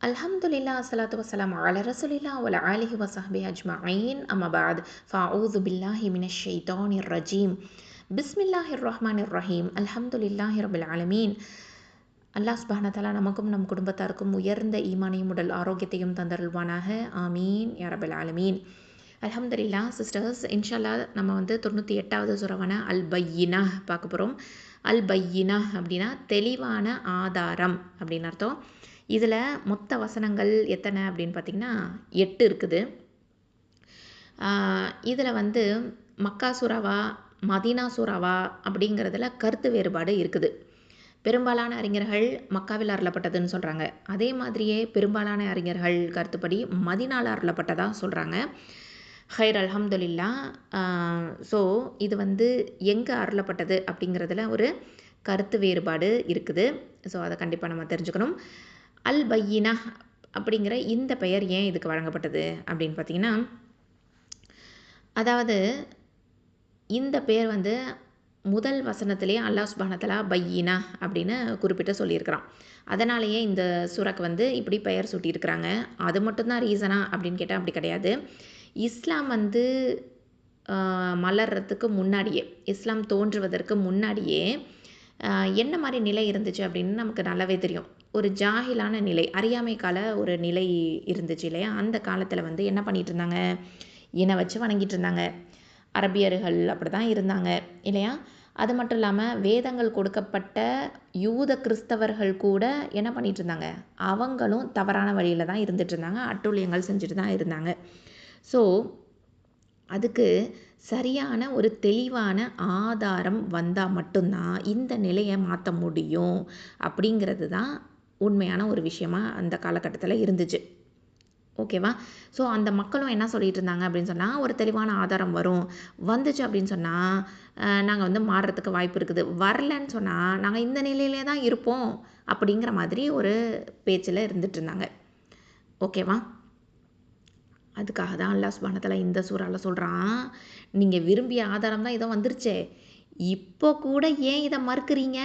Alhamdulillah, salatu wassalamu ala rasulillah wa ala alihi wa sahbihi ajma'in. Amma ba'd. Fa'udhu billahi minash shaitanir rajim. Bismillahir rahmanir rahim. Alhamdulillahi rabbil alamin. அல்லாஹ் சுப்ஹானஹு தஆலா நமக்கும் நம் குடும்பத்தாருக்கும் உயர்ந்த ஈமானையும் உடல் ஆரோக்கியத்தையும் தந்தருள்வானாக. ஆமீன் யா ரப்பல் ஆலமீன். அல்ஹம்துலில்லாஹ் சிஸ்டர்ஸ், இன்ஷால்லா நம்ம 98வது சூறாவான அல் பையினா பார்க்க போகிறோம். அல் பையினா அப்படின்னா தெளிவான ஆதாரம் அப்படின்னு அர்த்தம். இதில் மொத்த வசனங்கள் எத்தனை அப்படின்னு பார்த்திங்கன்னா 8 இருக்குது. இதில் மக்கா சூறாவா மதீனா சூறாவா அப்படிங்கிறதுல கருத்து வேறுபாடு இருக்குது. பெரும்பாலான அறிஞர்கள் மக்காவில் அருளப்பட்டதுன்னு சொல்கிறாங்க. அதே மாதிரியே பெரும்பாலான அறிஞர்கள் கருத்துப்படி மதீனாவில் அருளப்பட்டதாக சொல்கிறாங்க. ஹைர் அல்ஹம்துலில்லா. ஸோ இது எங்கே அருளப்பட்டது அப்படிங்கிறதுல ஒரு கருத்து வேறுபாடு இருக்குது. ஸோ அதை கண்டிப்பாக நம்ம தெரிஞ்சுக்கணும். அல் பையினா அப்படிங்கிற இந்த பெயர் ஏன் இதுக்கு வழங்கப்பட்டது அப்படின்னு பார்த்திங்கன்னா, அதாவது இந்த பெயர் முதல் வசனத்திலேயே அல்லாஹ் சுப்ஹானஹு தஆலா பையினா அப்படின்னு குறிப்பிட்டு சொல்லியிருக்கிறான். அதனாலேயே இந்த சூறாக்கு இப்படி பெயர் சூட்டியிருக்கிறாங்க. அது மட்டும்தான் ரீசனா அப்படின்னு கேட்டால் அப்படி கிடையாது. இஸ்லாம் மலர்றதுக்கு முன்னாடியே, இஸ்லாம் தோன்றுவதற்கு முன்னாடியே என்ன மாதிரி நிலை இருந்துச்சு அப்படின்னு நமக்கு நல்லாவே தெரியும். ஒரு ஜாஹிலான நிலை, அறியாமை கால ஒரு நிலை இருந்துச்சு இல்லையா? அந்த காலத்தில் என்ன பண்ணிகிட்டு இருந்தாங்க? இணை வச்சு வணங்கிட்டு இருந்தாங்க. அரபியர்கள் அப்படி தான் இருந்தாங்க இல்லையா? அது மட்டும் இல்லாமல் வேதங்கள் கொடுக்கப்பட்ட யூத கிறிஸ்தவர்கள் கூட என்ன பண்ணிகிட்டு இருந்தாங்க? அவங்களும் தவறான வழியில் தான் இருந்துகிட்டு இருந்தாங்க, அட்டூழியங்கள் செஞ்சுட்டு தான் இருந்தாங்க. ஸோ அதுக்கு சரியான ஒரு தெளிவான ஆதாரம் வந்தால் மட்டும்தான் இந்த நிலையை மாற்ற முடியும் அப்படிங்கிறது தான் உண்மையான ஒரு விஷயமா அந்த காலகட்டத்தில் இருந்துச்சு. ஓகேவா? ஸோ அந்த மக்களும் என்ன சொல்லிகிட்டு இருந்தாங்க அப்படின்னு சொன்னால், ஒரு தெளிவான ஆதாரம் வந்துச்சு அப்படின்னு சொன்னால் நாங்கள் மாறுறதுக்கு வாய்ப்பு இருக்குது, வரலன்னு சொன்னால் நாங்கள் இந்த நிலையிலே தான் இருப்போம் அப்படிங்கிற மாதிரி ஒரு பேச்சில் இருந்துட்டு இருந்தாங்க. ஓகேவா? அதுக்காக தான் அல்லாஹ் சுப்ஹானஹு தஆலா இந்த சூறாவில் சொல்கிறான், நீங்கள் விரும்பிய ஆதாரம் தான் இதோ வந்துருச்சே, இப்போ கூட ஏன் இதை மறுக்கிறீங்க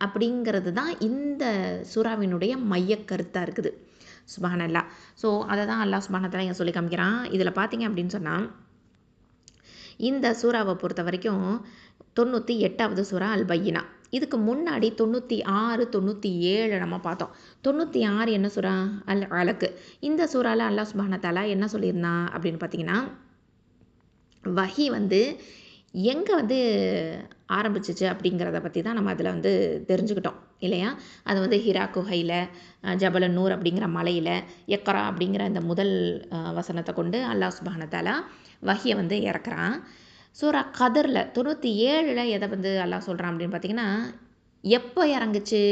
அப்படிங்கிறது தான் இந்த சூறாவினுடைய மையக்கருத்தாக இருக்குது. சுப்ஹானல்லாஹ். ஸோ அதை தான் அல்லாஹ் சுப்ஹானஹு தஆலா இங்கே சொல்லி காமிக்கிறான். இதில் பார்த்தீங்க அப்படின்னு சொன்னால், இந்த சூறாவை பொறுத்த வரைக்கும் 98வது சூறா அல் பையினா. இதுக்கு முன்னாடி 96, 97 நம்ம பார்த்தோம். 96 என்ன சூறா? அல் அலக். இந்த சூறாவில் அல்லாஹ் சுப்ஹானஹு தஆலா என்ன சொல்லியிருந்தான் அப்படின்னு பார்த்தீங்கன்னா, வஹி எங்கே ஆரம்பிச்சிச்சு அப்படிங்கிறத பற்றி தான் நம்ம அதில் தெரிஞ்சுக்கிட்டோம் இல்லையா? அது ஹிரா குகையில், ஜபல நூர் அப்படிங்கிற மலையில், எக்ரா அப்படிங்கிற இந்த முதல் வசனத்தை கொண்டு அல்லாஹ் சுப்ஹானஹு தஆலா வஹியை இறக்குறான். சூரா கதரில் 97ல் எதை அல்லாஹ் சொல்கிறான் அப்படின்னு பார்த்தீங்கன்னா, எப்போ இறங்குச்சு?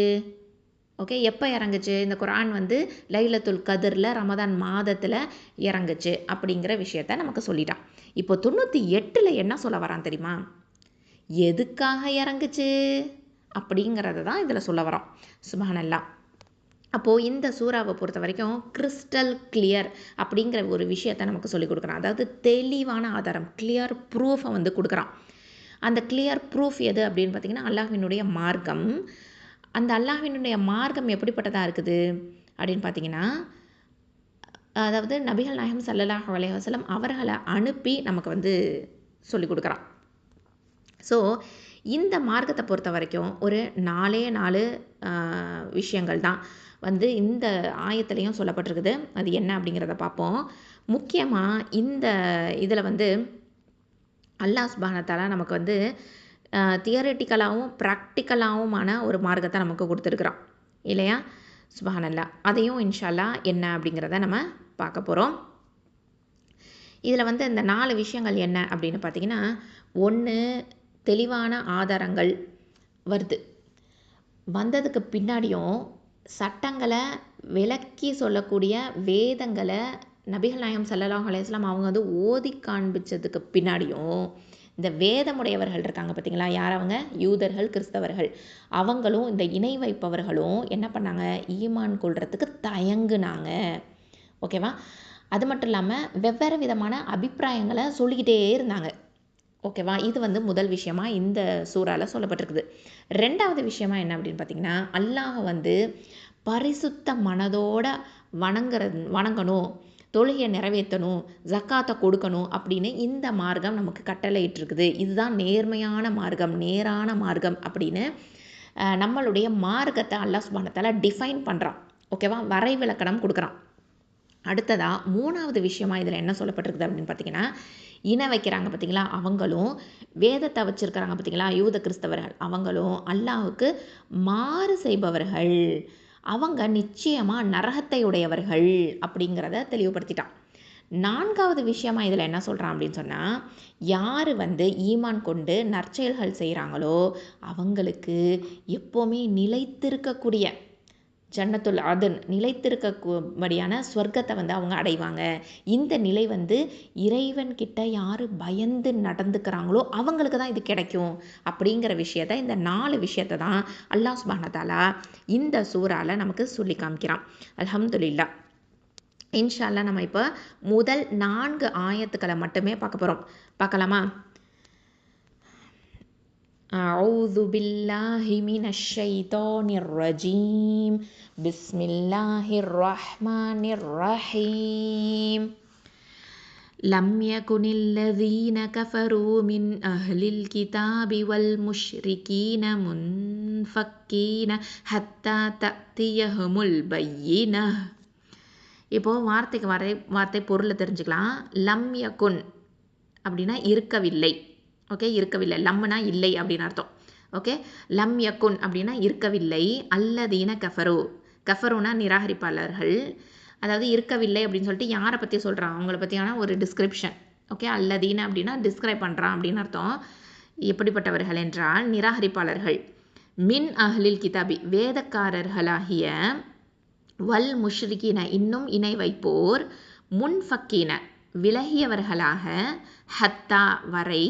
ஓகே, எப்போ இறங்குச்சு? இந்த குர்ஆன் லைலத்துல் கதிரில் ரமதான் மாதத்தில் இறங்குச்சு அப்படிங்கிற விஷயத்த நமக்கு சொல்லிட்டான். இப்போ 98ல் என்ன சொல்ல வரான் தெரியுமா? எதுக்காக இறங்குச்சு அப்படிங்கிறத தான் இதில் சொல்ல வரோம். சுப்ஹானல்லாஹ். அப்போது இந்த சூறாவை பொறுத்த வரைக்கும் கிறிஸ்டல் கிளியர் அப்படிங்கிற ஒரு விஷயத்தை நமக்கு சொல்லிக் கொடுக்குறான். அதாவது தெளிவான ஆதாரம், கிளியர் ப்ரூஃபை கொடுக்குறான். அந்த கிளியர் ப்ரூஃப் எது அப்படின்னு பார்த்திங்கன்னா, அல்லாஹ்வினுடைய மார்க்கம். அந்த அல்லாஹ்வினுடைய மார்க்கம் எப்படிப்பட்டதாக இருக்குது அப்படின்னு பார்த்திங்கன்னா, அதாவது நபிகள் நாயகம் ஸல்லல்லாஹு அலைஹி வஸல்லம் அவர்களை அனுப்பி நமக்கு சொல்லிக் கொடுக்குறான். ஸோ இந்த மார்க்கத்தை பொறுத்த வரைக்கும் ஒரு 4 விஷயங்கள் தான் இந்த ஆயத்துலேயும் சொல்லப்பட்டிருக்குது. அது என்ன அப்படிங்கிறத பார்ப்போம். முக்கியமாக இந்த இதில் அல்லாஹ் சுப்ஹானஹு தஆலா நமக்கு தியரிட்டிக்கலாகவும் ப்ராக்டிக்கலாகவுமான ஒரு மார்க்கத்தை நமக்கு கொடுத்துருக்குறான் இல்லையா? சுப்ஹானல்லாஹ். அதையும் இன்ஷா அல்லாஹ் என்ன அப்படிங்கிறத நம்ம பார்க்க போகிறோம். இதில் இந்த 4 விஷயங்கள் என்ன அப்படின்னு பார்த்திங்கன்னா, 1 தெளிவான ஆதாரங்கள் வருது. வந்ததுக்கு பின்னாடியும் சட்டங்களை விளக்கி சொல்லக்கூடிய வேதங்களை நபிகள் நாயகம் ஸல்லல்லாஹு அலைஹி வஸல்லம் அவங்க ஓதி காண்பிச்சதுக்கு பின்னாடியும் இந்த வேதமுடையவர்கள் இருக்காங்க பார்த்தீங்களா? யார் அவங்க? யூதர்கள், கிறிஸ்தவர்கள். அவங்களும் இந்த இணை வைப்பவர்களும் என்ன பண்ணாங்க? ஈமான் கொள்றதுக்கு தயங்குனாங்க. ஓகேவா? அது மட்டும் இல்லாமல் வெவ்வேறு விதமான அபிப்பிராயங்களை சொல்லிக்கிட்டே இருந்தாங்க. ஓகேவா? இது முதல் விஷயமா இந்த சூறாவில் சொல்லப்பட்டிருக்குது. 2வது விஷயமா என்ன அப்படின்னு பார்த்தீங்கன்னா, அல்லாஹ் பரிசுத்த மனதோட வணங்கணும், தொழுகையை நிறைவேற்றணும், ஜக்காத்தை கொடுக்கணும் அப்படின்னு இந்த மார்க்கம் நமக்கு கட்டளையிட்டிருக்குது. இதுதான் நேர்மையான மார்க்கம், நேரான மார்க்கம் அப்படின்னு நம்மளுடைய மார்க்கத்தை அல்லாஹ் சுப்ஹானஹு வ தஆலா டிஃபைன் பண்ணுறான். ஓகேவா, வரை விளக்கணம் கொடுக்குறான். அடுத்ததாக 3வது விஷயமா இதில் என்ன சொல்லப்பட்டிருக்குது அப்படின்னு பார்த்தீங்கன்னா, இணை வைக்கிறாங்க பார்த்தீங்களா, அவங்களும் வேதத்தை வச்சுருக்கிறாங்க பார்த்தீங்களா யூத கிறிஸ்தவர்கள், அவங்களும் அல்லாஹ்வுக்கு மாறு செய்பவர்கள், அவங்க நிச்சயமாக நரகத்தை உடையவர்கள் அப்படிங்கிறத தெளிவுபடுத்திட்டான். 4வது விஷயமா இதில் என்ன சொல்கிறான் அப்படின்னு சொன்னால், யார் ஈமான் கொண்டு நற்செயல்கள் செய்கிறாங்களோ அவங்களுக்கு எப்போவுமே நிலைத்திருக்கக்கூடிய ஜன்னத்துல் அதன் நிலைத்திருக்கபடியான சொர்க்கத்தை அவங்க அடைவாங்க. இந்த நிலை இறைவன்கிட்ட யார் பயந்து நடந்துக்கிறாங்களோ அவங்களுக்கு தான் இது கிடைக்கும் அப்படிங்கிற விஷயத்த, இந்த 4 விஷயத்தை தான் அல்லாஹ் சுப்ஹானஹு வ தஆலா இந்த சூறால நமக்கு சொல்லி காமிக்கிறான். அல்ஹம்துலில்லாஹ். இன்ஷா அல்லாஹ் நம்ம இப்போ முதல் 4 ஆயத்துக்களை மட்டுமே பார்க்க போகிறோம். பார்க்கலாமா? அஊது பில்லாஹி மினஷ் ஷைத்தானிர் ரஜீம். பிஸ்மில்லாஹிர் ரஹ்மானிர் ரஹீம். லம் யகுனில் லதீன கஃபரூ மின் அஹ்லில் கிதாபி வல் முஷ்ரிகீன முன்ஃபக்கீன ஹத்தா தஅதியஹுமுல் பய்யினஹ். இப்போது வார்த்தை பொருளை தெரிஞ்சுக்கலாம். லம் யகுன் அப்படின்னா இருக்கவில்லை. ஓகே, இருக்கவில்லை. லம்னா இல்லை அப்படின்னு அர்த்தம். ஓகே, லம் யகுன் அப்படின்னா இருக்கவில்லை. அல்லதீன கஃபருனா நிராகரிப்பாளர்கள். அதாவது இருக்கவில்லை அப்படின்னு சொல்லிட்டு யாரை பற்றி சொல்கிறான், அவங்கள பற்றியான ஒரு டிஸ்கிரிப்ஷன். ஓகே, அல்லதீன அப்படின்னா டிஸ்கிரைப் பண்ணுறான் அப்படின்னு அர்த்தம். எப்படிப்பட்டவர்கள் என்றால் நிராகரிப்பாளர்கள். மின் அஹ்லில் கிதாபி வேதக்காரர்களாகிய, வல் முஷ்ரிகீன இன்னும் இணை வைப்போர், முன்ஃபக்கீன விலகியவர்களாக, ஹத்தா வரை,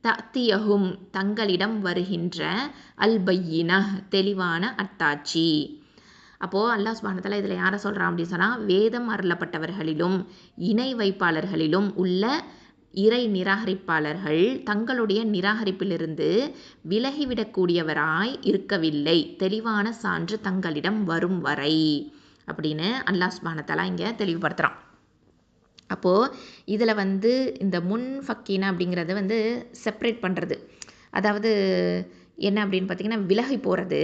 தஅதியஹும் தங்களிடம் வருகின்ற, அல் பய்யினஹ் தெளிவான அத்தாட்சி. அப்போது அல்லாஹ் சுப்ஹானஹு வ தஆலா இதில் யாரை சொல்கிறான் அப்படின்னு சொன்னால், வேதம் அருளப்பட்டவர்களிலும் இணை வைப்பாளர்களிலும் உள்ள இறை நிராகரிப்பாளர்கள் தங்களுடைய நிராகரிப்பிலிருந்து விலகிவிடக்கூடியவராய் இருக்கவில்லை, தெளிவான சான்று தங்களிடம் வரும் வரை அப்படின்னு அல்லாஹ் சுப்ஹானஹு வ தஆலா இங்கே தெளிவுபடுத்துகிறான். அப்போது இதில் இந்த முன்ஃபக்கீனா அப்படிங்கிறது செப்ரேட் பண்ணுறது. அதாவது என்ன அப்படின்னு பார்த்திங்கன்னா, விலகி போகிறது,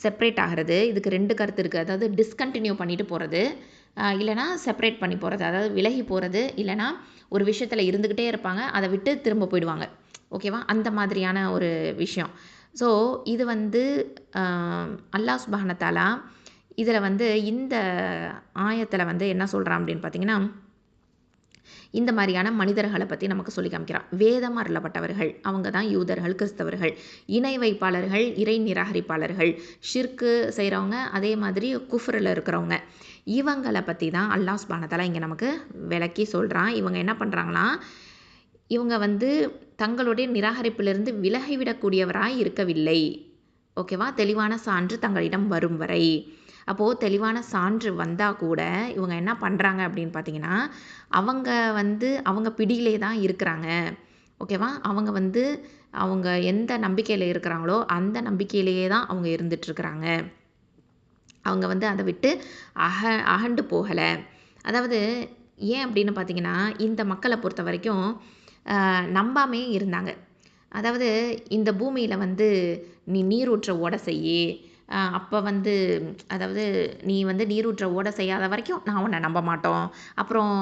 செப்ரேட் ஆகிறது. இதுக்கு 2 கருத்து இருக்குது. அதாவது டிஸ்கண்டினியூ பண்ணிட்டு போகிறது, இல்லைனா செப்ரேட் பண்ணி போகிறது. அதாவது விலகி போகிறது, இல்லைனா ஒரு விஷயத்தில் இருந்துக்கிட்டே இருப்பாங்க, அதை விட்டு திரும்ப போயிடுவாங்க. ஓகேவா, அந்த மாதிரியான ஒரு விஷயம். ஸோ இது அல்லாஹ் சுப்ஹானஹு வ தஆலா இதில் இந்த ஆயத்தில் என்ன சொல்கிறான் அப்படின்னு பார்த்திங்கன்னா, இந்த மாதிரியான மனிதர்களை பற்றி நமக்கு சொல்லி காமிக்கிறான். வேதம் அருளப்பட்டவர்கள் அவங்க தான் யூதர்கள், கிறிஸ்தவர்கள். இணை வைப்பாளர்கள், இறை நிராகரிப்பாளர்கள், ஷிர்க்கு செய்கிறவங்க, அதே மாதிரி குஃப்ரில் இருக்கிறவங்க. இவங்களை பற்றி தான் அல்லாஹ் சுப்ஹானஹு வ தஆலா இங்கே நமக்கு விளக்கி சொல்கிறான். இவங்க என்ன பண்ணுறாங்களாம், இவங்க தங்களுடைய நிராகரிப்பிலிருந்து விலகிவிடக்கூடியவராய் இருக்கவில்லை. ஓகேவா, தெளிவான சான்று தங்களிடம் வரும் வரை. அப்போது தெளிவான சான்று வந்தால் கூட இவங்க என்ன பண்ணுறாங்க அப்படின்னு பார்த்தீங்கன்னா, அவங்க பிடியிலே தான் இருக்கிறாங்க. ஓகேவா, அவங்க எந்த நம்பிக்கையில் இருக்கிறாங்களோ அந்த நம்பிக்கையிலேயே தான் அவங்க இருந்துகிட்ருக்குறாங்க. அவங்க அதை விட்டு அகண்டு போகலை. அதாவது ஏன் அப்படின்னு பார்த்தீங்கன்னா, இந்த மக்களை பொறுத்த வரைக்கும் நம்பாமே இருந்தாங்க. அதாவது இந்த பூமியில் நீ நீரூற்ற ஓட செய்யி, அப்போ அதாவது நீ நீரூற்ற ஓட செய்யாத வரைக்கும் நான் உன்னை நம்ப மாட்டோம். அப்புறம்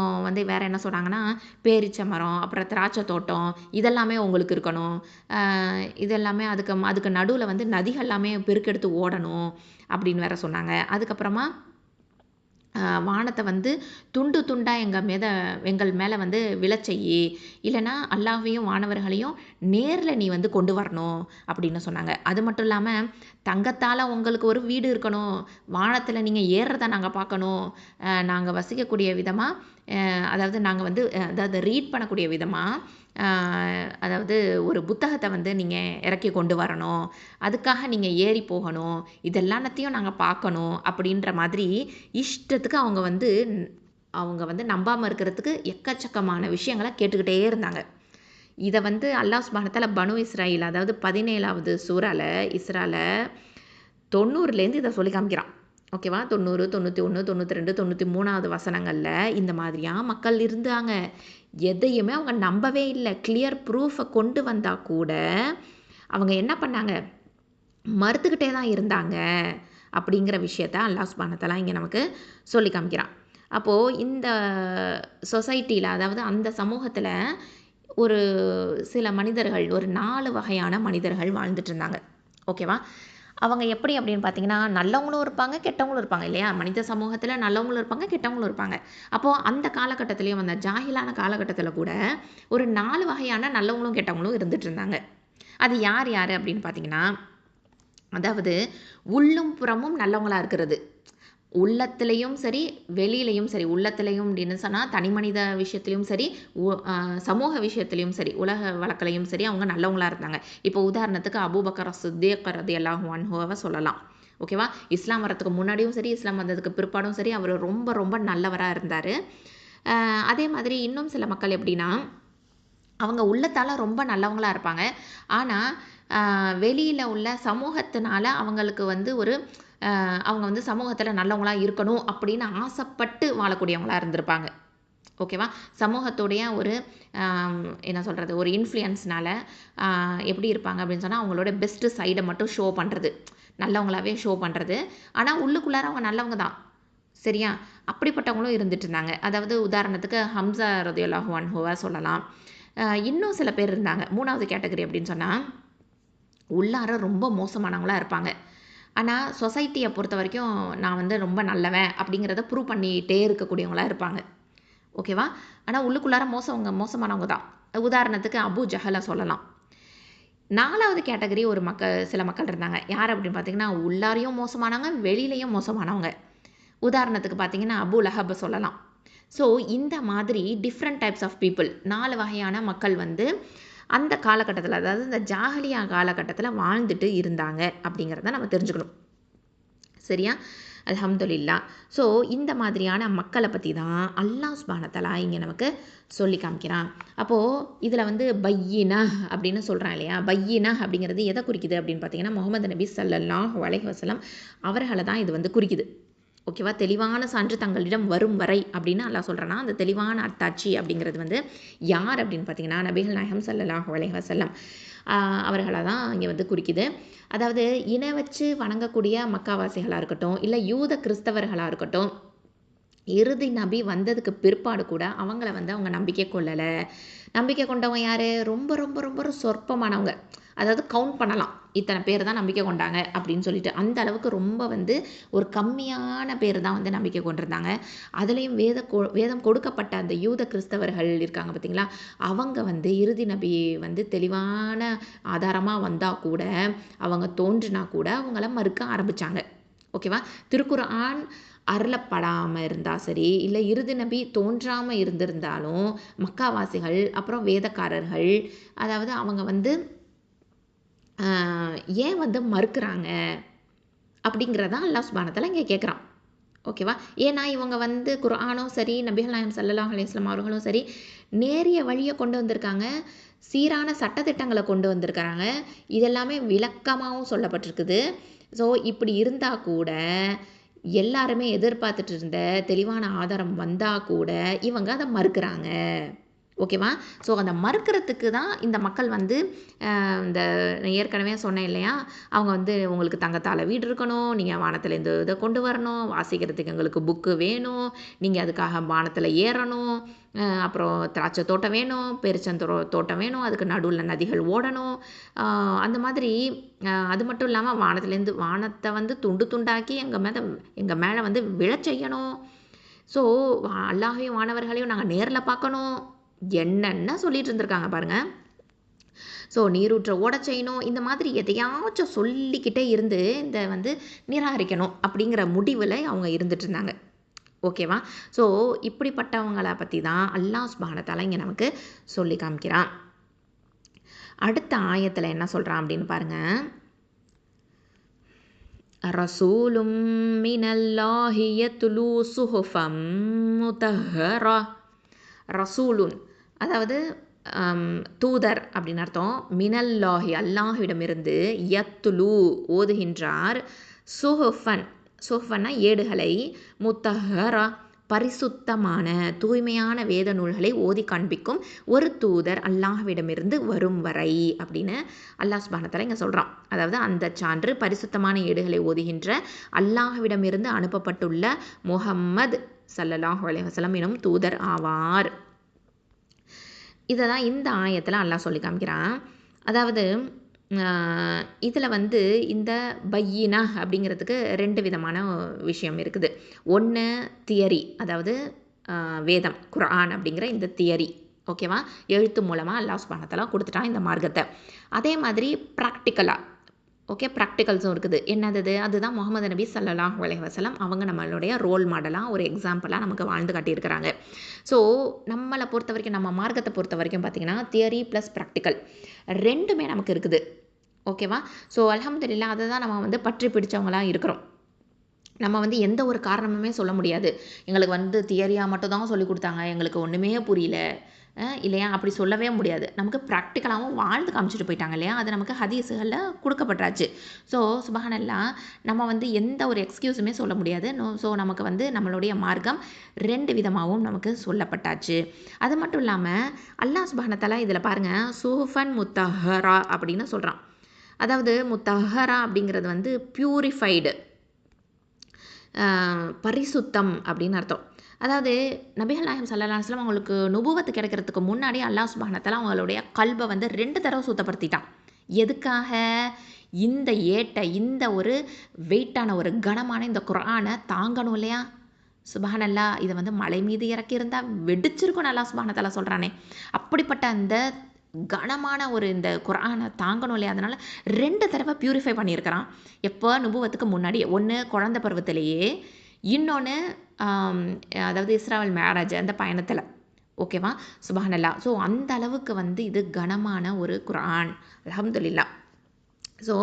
வேறு என்ன சொன்னாங்கன்னா, பேரிச்சை மரம், அப்புறம் திராட்சை தோட்டம், இதெல்லாமே உங்களுக்கு இருக்கணும். இதெல்லாமே அதுக்கு நடுவில் நதிகள் எல்லாமே பெருக்கெடுத்து ஓடணும் அப்படின்னு வேற சொன்னாங்க. அதுக்கப்புறமா வானத்தை துண்டு துண்டாக எங்கள் மேலே விழச்செய்யி, இல்லைனா அல்லாஹ்வையும் வானவர்களையும் நேரில் நீ கொண்டு வரணும் அப்படின்னு சொன்னாங்க. அது மட்டும் இல்லாமல் தங்கத்தால் உங்களுக்கு ஒரு வீடு இருக்கணும், வானத்தில் நீங்கள் ஏறுறதை நாங்கள் பார்க்கணும், நாங்கள் வசிக்கக்கூடிய விதமாக, அதாவது நாங்கள் அதாவது ரீட் பண்ணக்கூடிய விதமாக, அதாவது ஒரு புத்தகத்தை நீங்கள் இறக்கி கொண்டு வரணும், அதுக்காக நீங்கள் ஏறி போகணும், இதெல்லாத்தையும் நாங்கள் பார்க்கணும் அப்படின்ற மாதிரி இஷ்டத்துக்கு அவங்க நம்பாமல் இருக்கிறதுக்கு எக்கச்சக்கமான விஷயங்களை கேட்டுக்கிட்டே இருந்தாங்க. இதை அல்லாஹ் சுப்ஹானஹு வ தஆலா பனு இஸ்ராயில், அதாவது 17வது சூறால இஸ்ரால 90லேருந்து இதை சொல்லி காமிக்கிறான். ஓகேவா? 90, 91, 92, 93வது வசனங்களில் இந்த மாதிரியாக மக்கள் இருந்தாங்க. எதையுமே அவங்க நம்பவே இல்லை. கிளியர் ப்ரூஃபை கொண்டு வந்தால் கூட அவங்க என்ன பண்ணாங்க, மறுத்துக்கிட்டே தான் இருந்தாங்க அப்படிங்கிற விஷயத்த அல்லாஹ் சுப்ஹானஹு வ தஆலா இங்கே நமக்கு சொல்லி காமிக்கிறான். அப்போது இந்த சொசைட்டியில், அதாவது அந்த சமூகத்தில் ஒரு சில மனிதர்கள், ஒரு 4 வகையான மனிதர்கள் வாழ்ந்துட்டு இருந்தாங்க. ஓகேவா? அவங்க எப்படி அப்படின்னு பார்த்தீங்கன்னா, நல்லவங்களும் இருப்பாங்க, கெட்டவங்களும் இருப்பாங்க இல்லையா? மனித சமூகத்தில் நல்லவங்களும் இருப்பாங்க, கெட்டவங்களும் இருப்பாங்க. அப்போது அந்த காலகட்டத்திலையும், அந்த ஜாஹிலான காலகட்டத்தில் கூட ஒரு 4 வகையான நல்லவங்களும் கெட்டவங்களும் இருந்துட்டு இருந்தாங்க. அது யார் யார் அப்படின்னு பார்த்தீங்கன்னா, அதாவது உள்ளும் புறமும் நல்லவங்களா இருக்கிறது. உள்ளத்திலையும் சரி, வெளியிலையும் சரி. உள்ளத்திலையும் அப்படின்னு சொன்னால் தனி மனித விஷயத்திலையும் சரி, சமூக விஷயத்திலையும் சரி, உலக வழக்கிலையும் சரி அவங்க நல்லவங்களா இருந்தாங்க. இப்போ உதாரணத்துக்கு அபூபக்கர் சித்தீக் ரலியல்லாஹு அன்ஹுவை சொல்லலாம். ஓகேவா? இஸ்லாம் வரத்துக்கு முன்னாடியும் சரி, இஸ்லாம் வந்ததுக்கு பிற்பாடும் சரி, அவர் ரொம்ப ரொம்ப நல்லவராக இருந்தார். அதே மாதிரி இன்னும் சில மக்கள் எப்படின்னா, அவங்க உள்ளத்தால் ரொம்ப நல்லவங்களா இருப்பாங்க. ஆனால் வெளியில் உள்ள சமூகத்தினால அவங்களுக்கு வந்து ஒரு அவங்க வந்து சமூகத்தில் நல்லவங்களா இருக்கணும் அப்படின்னு ஆசைப்பட்டு வாழக்கூடியவங்களா இருந்திருப்பாங்க. ஓகேவா? சமூகத்துடைய ஒரு என்ன சொல்கிறது, ஒரு இன்ஃப்ளூயன்ஸ்னால எப்படி இருப்பாங்க அப்படின்னு சொன்னால், அவங்களோட பெஸ்ட்டு சைடை மட்டும் ஷோ பண்ணுறது, நல்லவங்களாவே ஷோ பண்ணுறது. ஆனால் உள்ளுக்குள்ளார அவங்க நல்லவங்க தான். சரியா? அப்படிப்பட்டவங்களும் இருந்துட்டு இருந்தாங்க. அதாவது உதாரணத்துக்கு ஹம்சா ரலியல்லாஹு அன்ஹுவை சொல்லலாம். இன்னும் சில பேர் இருந்தாங்க. 3வது கேட்டகரி அப்படின்னு சொன்னால், உள்ளார ரொம்ப மோசமானவங்களா இருப்பாங்க. ஆனால் சொசைட்டியை பொறுத்த வரைக்கும் நான் வந்து ரொம்ப நல்லவன் அப்படிங்கிறத ப்ரூவ் பண்ணிகிட்டே இருக்கக்கூடியவங்களா இருப்பாங்க. ஓகேவா? ஆனால் உள்ளுக்குள்ளார மோசமானவங்க தான். உதாரணத்துக்கு அபு ஜஹலை சொல்லலாம். 4வது கேட்டகரி சில மக்கள் இருந்தாங்க. யார் அப்படின்னு பார்த்தீங்கன்னா, உள்ளாரையும் மோசமானவங்க, வெளியிலையும் மோசமானவங்க. உதாரணத்துக்கு பார்த்தீங்கன்னா, அபு லஹபை சொல்லலாம். ஸோ இந்த மாதிரி டிஃப்ரெண்ட் டைப்ஸ் ஆஃப் பீப்புள், 4 வகையான மக்கள் வந்து அந்த காலகட்டத்தில், அதாவது இந்த ஜாஹலியா காலகட்டத்தில் வாழ்ந்துட்டு இருந்தாங்க அப்படிங்கிறத நம்ம தெரிஞ்சுக்கணும். சரியா? அல்ஹம்துலில்லாஹ். ஸோ இந்த மாதிரியான மக்களை பற்றி தான் அல்லாஹ் சுப்ஹானஹு வ தஆலா இங்கே நமக்கு சொல்லி காமிக்கிறான். அப்போது இதில் வந்து பையினா அப்படின்னு சொல்கிறான் இல்லையா? பையினா அப்படிங்கிறது எதை குறிக்குது அப்படின்னு பார்த்தீங்கன்னா, முஹம்மது நபி ஸல்லல்லாஹு அலைஹி வஸல்லம் அவர்களை தான் இது வந்து குறிக்குது. ஓகேவா? தெளிவான சான்று தங்களிடம் வரும் வரை அப்படின்னு அல்லாஹ் சொல்கிறான்னா, அந்த தெளிவான அத்தாட்சி அப்படிங்கிறது வந்து யார் அப்படின்னு பார்த்தீங்கன்னா, நபிகள் நாயகம் ஸல்லல்லாஹு அலைஹி வஸல்லம் அவர்களை தான் இங்கே வந்து குறிக்குது. அதாவது இணை வச்சு வணங்கக்கூடிய மக்காவாசிகளாக இருக்கட்டும், இல்லை யூத கிறிஸ்தவர்களாக இருக்கட்டும், இறுதி நபி வந்ததுக்கு பிற்பாடு கூட அவங்கள வந்து அவங்க நம்பிக்கை கொள்ளலை. நம்பிக்கை கொண்டவங்க யார்? ரொம்ப ரொம்ப ரொம்ப சொற்பமானவங்க. அதாவது கவுண்ட் பண்ணலாம், இத்தனை பேர் தான் நம்பிக்கை கொண்டாங்க அப்படின்னு சொல்லிட்டு. அந்த அளவுக்கு ரொம்ப வந்து ஒரு கம்மியான பேர் தான் வந்து நம்பிக்கை கொண்டிருந்தாங்க. அதுலேயும் வேதம் கொடுக்கப்பட்ட அந்த யூத கிறிஸ்தவர்கள் இருக்காங்க பார்த்தீங்களா, அவங்க வந்து இறுதி நபி வந்து தெளிவான ஆதாரமாக வந்தால் கூட, அவங்க தோன்றினா கூட அவங்கள மறுக்க ஆரம்பித்தாங்க. ஓகேவா? திருக்குர்ஆன் அருளப்படாமல் இருந்தால் சரி, இல்லை இறுதி நபி தோன்றாமல் இருந்திருந்தாலும் மக்காவாசிகள், அப்புறம் வேதக்காரர்கள், அதாவது அவங்க வந்து ஏன் வந்து மறுக்கிறாங்க அப்படிங்கிறதான் அல்லாஹ் சுப்ஹானஹு வ தஆலா இங்கே கேட்குறான். ஓகேவா? ஏன்னா இவங்க வந்து குர்ஆனும் சரி, நபிகள் நாயகம் ஸல்லல்லாஹு அலைஹி வஸல்லம் அவர்களும் சரி, நேரிய வழியை கொண்டு வந்திருக்காங்க, சீரான சட்டத்திட்டங்களை கொண்டு வந்திருக்கிறாங்க. இதெல்லாமே விளக்கமாகவும் சொல்லப்பட்டிருக்குது. ஸோ இப்படி இருந்தால் கூட, எல்லாருமே எதிர்பார்த்துட்டு இருந்த தெளிவான ஆதாரம் வந்தால் கூட இவங்க அதை மறுக்கிறாங்க. ஓகேவா? ஸோ அந்த மறுக்கிறதுக்கு தான் இந்த மக்கள் வந்து இந்த ஏற்கனவே சொன்னேன் இல்லையா, அவங்க வந்து உங்களுக்கு தங்கத்தால் வீடு இருக்கணும், நீங்கள் வானத்தில் இந்த இதை கொண்டு வரணும், வாசிக்கிறதுக்கு எங்களுக்கு புக்கு வேணும், நீங்கள் அதுக்காக வானத்தில் ஏறணும், அப்புறம் திராட்சை தோட்டம் வேணும், தோட்டம் வேணும், அதுக்கு நடுவில் நதிகள் ஓடணும், அந்த மாதிரி. அது மட்டும் இல்லாமல் வானத்தை வந்து துண்டு துண்டாக்கி எங்கள் மேலே வந்து விழச் செய்யணும். ஸோ அல்லாஹையும் வானவர்களையும் நாங்கள் நேரில் பார்க்கணும், என்னென்ன சொல்லிட்டு இருந்திருக்காங்க பாருங்க. ஸோ நீரூற்ற ஓட செய்யணும், இந்த மாதிரி எதையாச்சும் சொல்லிக்கிட்டே இருந்து இந்த வந்து நிராகரிக்கணும் அப்படிங்கிற முடிவில் அவங்க இருந்துட்டு இருந்தாங்க. ஓகேவா? ஸோ இப்படிப்பட்டவங்களை பற்றி தான் அல்லாஹ் சுப்ஹானஹு வ தஆலா இங்கே நமக்கு சொல்லி காமிக்கிறான். அடுத்த ஆயத்தில் என்ன சொல்கிறான் அப்படின்னு பாருங்க. ரசூலும் மினல்லாஹி யத்லூ சுஹுஃபம் முதஹ்ஹரா. ரசூலுன் அதாவது தூதர் அப்படின்னு அர்த்தம். மினல்லாஹி அல்லாஹ்விடமிருந்து, யத்லூ ஓதுகின்றார், சுஹுஃபன் சுஹ்ஃபன்னா ஏடுகளை, முத்தஹரா பரிசுத்தமான தூய்மையான வேத நூல்களை ஓதி காண்பிக்கும் ஒரு தூதர் அல்லாஹ்விடமிருந்து வரும் வரை அப்படின்னு அல்லாஹ் சுப்ஹானஹு வ தஆலா இங்கே சொல்கிறான். அதாவது அந்த சான்று பரிசுத்தமான ஏடுகளை ஓதுகின்ற அல்லாஹ்விடமிருந்து அனுப்பப்பட்டுள்ள முஹம்மது ஸல்லல்லாஹு அலைஹி வஸல்லம் எனும் தூதர் ஆவார். இதை தான் இந்த ஆயத்தில் அல்லாஹ் சொல்லி காமிக்கிறான். அதாவது இதில் வந்து இந்த பையினா அப்படிங்கிறதுக்கு 2 விதமான விஷயம் இருக்குது. ஒன்று தியரி, அதாவது வேதம் குர்ஆன் அப்படிங்கிற இந்த தியரி, ஓகேவா, எழுத்து மூலமாக அல்லாஹ் சுப்ஹானஹு வ தஆலா கொடுத்துட்டான் இந்த மார்க்கத்தை. அதே மாதிரி ப்ராக்டிக்கலாக, ஓகே, ப்ராக்டிகல்ஸும் இருக்குது. என்னது? அதுதான் முஹம்மது நபி ஸல்லல்லாஹு அலைஹி வஸல்லம் அவங்க நம்மளுடைய ரோல் மாடலாக ஒரு எக்ஸாம்பிளாக நமக்கு வாழ்ந்து காட்டியிருக்கிறாங்க. ஸோ நம்மளை பொறுத்த வரைக்கும், நம்ம மார்க்கத்தை பொறுத்த வரைக்கும் பார்த்திங்கன்னா தியரி ப்ளஸ் ப்ராக்டிக்கல் ரெண்டுமே நமக்கு இருக்குது, ஓகேவா. ஸோ அல்ஹம்துலில்லாஹ் அதை தான் நம்ம வந்து பற்றி பிடிச்சவங்களாக இருக்கிறோம். நம்ம வந்து எந்த ஒரு காரணமுமே சொல்ல முடியாது, எங்களுக்கு வந்து தியரியாக மட்டும் தான் சொல்லி கொடுத்தாங்க, எங்களுக்கு ஒன்றுமே புரியல இல்லையா, அப்படி சொல்லவே முடியாது. நமக்கு ப்ராக்டிக்கலாகவும் வாழ்ந்து காமிச்சிட்டு போயிட்டாங்க இல்லையா, அது நமக்கு ஹதீஸுகளில் கொடுக்கப்பட்டாச்சு. ஸோ சுப்ஹானல்லாஹ், நம்ம வந்து எந்த ஒரு எக்ஸ்கியூஸுமே சொல்ல முடியாது. ஸோ நமக்கு வந்து நம்மளுடைய மார்க்கம் 2 விதமாகவும் நமக்கு சொல்லப்பட்டாச்சு. அது மட்டும் இல்லாமல் அல்லாஹ் சுப்ஹானஹு வ தஆலா இதில் பாருங்கள், சுஹ்ஃபன் முத்தஹரா அப்படின்னு சொல்கிறான். அதாவது முத்தஹரா அப்படிங்கிறது வந்து பியூரிஃபைடு, பரிசுத்தம் அப்படின்னு அர்த்தம். அதாவது நபிகள் நாயகம் ஸல்லல்லாஹு அலைஹி வஸல்லம் அவங்களுக்கு நுபுவத்து கிடைக்கிறதுக்கு முன்னாடி அல்லாஹ் சுப்ஹானஹு வ தஆலா அவங்களுடைய கல்பை வந்து 2 தடவை சுத்தப்படுத்திட்டான். எதுக்காக? இந்த ஏட்டை, இந்த ஒரு வெயிட்டான ஒரு கனமான இந்த குர்ஆனை தாங்கணும் இல்லையா. சுப்ஹானல்லாஹ், இதை வந்து மலை மீது இறக்கியிருந்தால் வெடிச்சிருக்கும்னு அல்லாஹ் சுப்ஹானஹு வ தஆலா சொல்கிறானே. அப்படிப்பட்ட அந்த கனமான ஒரு இந்த குர்ஆனை தாங்கணும் இல்லையா, அதனால் 2 தடவை பியூரிஃபை பண்ணியிருக்கிறான். எப்போ? நுபுவத்துக்கு முன்னாடியே. ஒன்று குழந்தை பருவத்திலேயே, இன்னொன்று அதாவது இஸ்ராவல் மேராஜ் அந்த பயணத்தில், ஓகேவா. சுப்ஹானல்லாஹ். ஸோ அந்த அளவுக்கு வந்து இது கனமான ஒரு குர்ஆன், அல்ஹம்துலில்லாஹ். ஸோ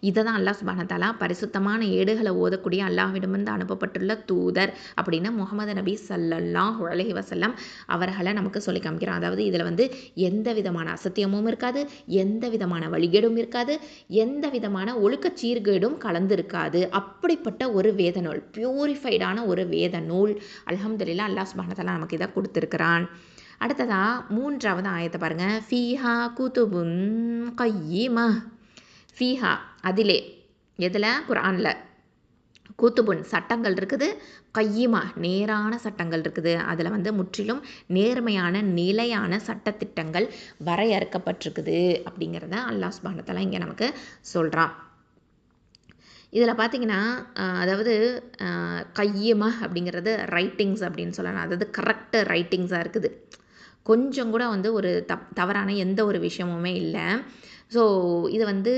இதை தான் அல்லாஹ் சுப்ஹானஹு வ தஆலா பரிசுத்தமான ஏடுகளை ஓதக்கூடிய அல்லாஹ்விடமிருந்து அனுப்பப்பட்டுள்ள தூதர் அப்படின்னு முஹம்மது நபி ஸல்லல்லாஹு அலைஹி வஸல்லம் அவர்களை நமக்கு சொல்லி காமிக்கிறான். அதாவது இதில் வந்து எந்த விதமான அசத்தியமும் இருக்காது, எந்த விதமான வழிகேடும் இருக்காது, எந்த விதமான ஒழுக்க சீர்கேடும் கலந்திருக்காது. அப்படிப்பட்ட ஒரு வேத நூல், பியூரிஃபைடான ஒரு வேத நூல், அல்ஹம்துலில்லாஹ், அல்லாஹ் சுப்ஹானஹு வ தஆலா நமக்கு இதை கொடுத்துருக்கிறான். அடுத்ததாக 3வது ஆயத்தை பாருங்கள். ஃபீஹா குதுபுன் கையிமா. ஃபீஹா அதிலே, எதில்? குர்ஆனில். குத்துபுன் சட்டங்கள் இருக்குது, கையிமா நேரான சட்டங்கள் இருக்குது. அதில் வந்து முற்றிலும் நேர்மையான நிலையான சட்டத்திட்டங்கள் வரையறுக்கப்பட்டிருக்குது அப்படிங்கிறத அல்லாஹ் சுப்ஹானஹு வ தஆலா இங்கே நமக்கு சொல்கிறான். இதில் பார்த்திங்கன்னா அதாவது கையிமா அப்படிங்கிறது ரைட்டிங்ஸ் அப்படின்னு சொல்லலாம். அதாவது கரெக்ட் ரைட்டிங்ஸாக இருக்குது, கொஞ்சம் கூட வந்து ஒரு தவறான எந்த ஒரு விஷயமுமே இல்லை. ஸோ இது வந்து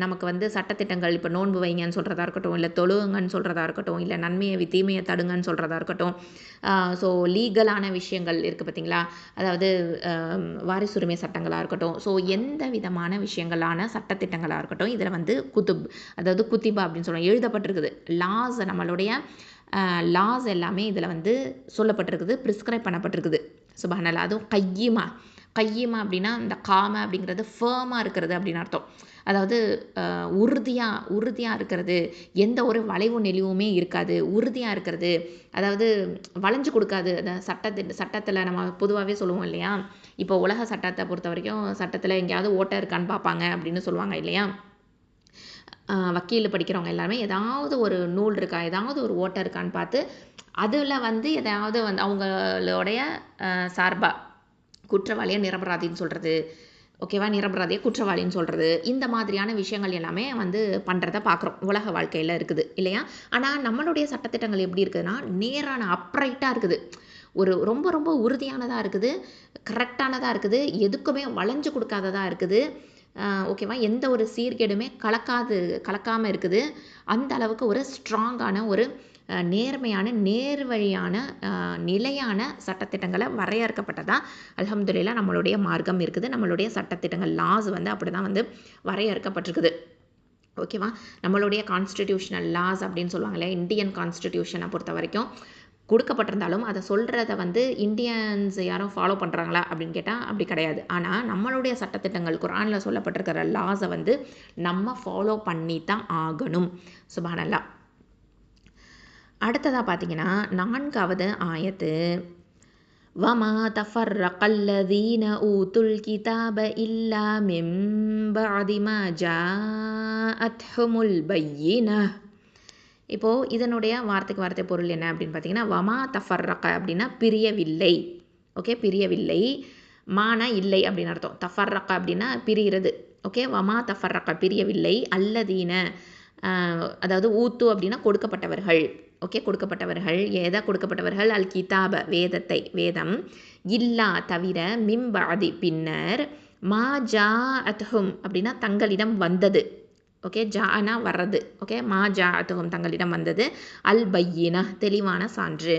நமக்கு வந்து சட்டத்திட்டங்கள், இப்போ நோன்பு வைங்கன்னு சொல்கிறதா இருக்கட்டும், இல்லை தொழுவுங்கன்னு சொல்கிறதா இருக்கட்டும், இல்லை நன்மையை தீமையை தடுங்கன்னு சொல்கிறதா இருக்கட்டும், ஸோ லீகலான விஷயங்கள் இருக்குது பார்த்திங்களா, அதாவது வாரிசுரிமை சட்டங்களாக இருக்கட்டும், ஸோ எந்த விதமான விஷயங்களான சட்டத்திட்டங்களாக இருக்கட்டும், இதில் வந்து குத்துப், அதாவது குத்திபா அப்படின்னு சொல்லுவோம், எழுதப்பட்டிருக்குது. லாஸ், நம்மளுடைய லாஸ் எல்லாமே இதில் வந்து சொல்லப்பட்டிருக்குது, ப்ரிஸ்கிரைப் பண்ணப்பட்டிருக்குது. சுப்ஹானல்லாஹ். அதுவும் கையிமா. கையிமா அப்படின்னா இந்த காம அப்படிங்கிறது ஃபேமாக இருக்கிறது அப்படின்னு அர்த்தம். அதாவது உறுதியாக இருக்கிறது, எந்த ஒரு வளைவு நெளிவுமே இருக்காது, உறுதியாக இருக்கிறது, அதாவது வளைஞ்சு கொடுக்காது. அந்த சட்டத்தில் நம்ம பொதுவாகவே சொல்லுவோம் இல்லையா, இப்போ உலக சட்டத்தை பொறுத்த வரைக்கும் சட்டத்தில் எங்கேயாவது ஓட்டை இருக்கான்னு பார்ப்பாங்க அப்படின்னு சொல்லுவாங்க இல்லையா. வக்கீல் படிக்கிறவங்க எல்லாருமே ஏதாவது ஒரு நூல் இருக்கா, ஏதாவது ஒரு ஓட்டை இருக்கான்னு பார்த்து அதில் வந்து எதாவது வந்து அவங்களுடைய சார்பாக குற்றவாளியை நிரபராதின்னு சொல்கிறது, ஓகேவா, நிரபராதியை குற்றவாளின்னு சொல்கிறது, இந்த மாதிரியான விஷயங்கள் எல்லாமே வந்து பண்ணுறத பார்க்குறோம், உலக வாழ்க்கையில் இருக்குது இல்லையா. ஆனால் நம்மளுடைய சட்டத்திட்டங்கள் எப்படி இருக்குதுன்னா, நேரான அப்ரைட்டாக இருக்குது, ஒரு ரொம்ப ரொம்ப உறுதியானதாக இருக்குது, கரெக்டானதாக இருக்குது, எதுக்குமே வளைஞ்சு கொடுக்காததாக இருக்குது, ஓகேவா, எந்த ஒரு சீர்கேடுமே கலக்காமல் இருக்குது. அந்த அளவுக்கு ஒரு ஸ்ட்ராங்கான ஒரு நேர்மையான நேர்வழியான நிலையான சட்டத்திட்டங்களை வரையறுக்கப்பட்டதாக அல்ஹம்துலில்லாஹ் நம்மளுடைய மார்க்கம் இருக்குது. நம்மளுடைய சட்டத்திட்டங்கள் லாஸ் வந்து அப்படி தான் வந்து வரையறுக்கப்பட்டிருக்குது, ஓகேவா. நம்மளுடைய கான்ஸ்டிடியூஷனல் லாஸ் அப்படின்னு சொல்லுவாங்களே, இந்தியன் கான்ஸ்டிடியூஷனை பொறுத்த வரைக்கும் கொடுக்கப்பட்டிருந்தாலும் அதை சொல்கிறத வந்து இந்தியன்ஸ் யாரும் ஃபாலோ பண்ணுறாங்களா அப்படின்னு கேட்டால் அப்படி கிடையாது. ஆனால் நம்மளுடைய சட்டத்திட்டங்கள் குர்ஆனில் சொல்லப்பட்டிருக்கிற லாஸை வந்து நம்ம ஃபாலோ பண்ணி தான் ஆகணும். சுப்ஹானல்லாஹ். அடுத்ததாக பார்த்தீங்கன்னா 4வது ஆயத்து, வமா தஃபர்ரகல்லதீன ஊதுல் கிதாப இல்லா மின் பஅதி மா ஜாஅத்ஹுமுல் பய்யினஹ். இப்போது இதனுடைய வார்த்தைக்கு வார்த்தை பொருள் என்ன அப்படின்னு பார்த்தீங்கன்னா, வமா தஃபர்ரக அப்படின்னா பிரியவில்லை. ஓகே, பிரியவில்லை. மானா இல்லை அப்படின்னு அர்த்தம். தஃபர்ரக அப்படின்னா பிரிகிறது. ஓகே, வமா தஃபர்ரக பிரியவில்லை. அல்லதீன அதாவது ஊத்து அப்படின்னா கொடுக்கப்பட்டவர்கள். ஓகே, கொடுக்கப்பட்டவர்கள். எதை கொடுக்கப்பட்டவர்கள்? அல் கிதாப வேதத்தை, வேதம். இல்லா தவிர, மிம்பஅதி பின்னர், மா ஜா அத்ஹும் அப்படின்னா தங்களிடம் வந்தது. ஓகே, ஜானா வர்றது. ஓகே, மா ஜா அத்துகும் தங்களிடம் வந்தது. அல் பையினா தெளிவான சான்று.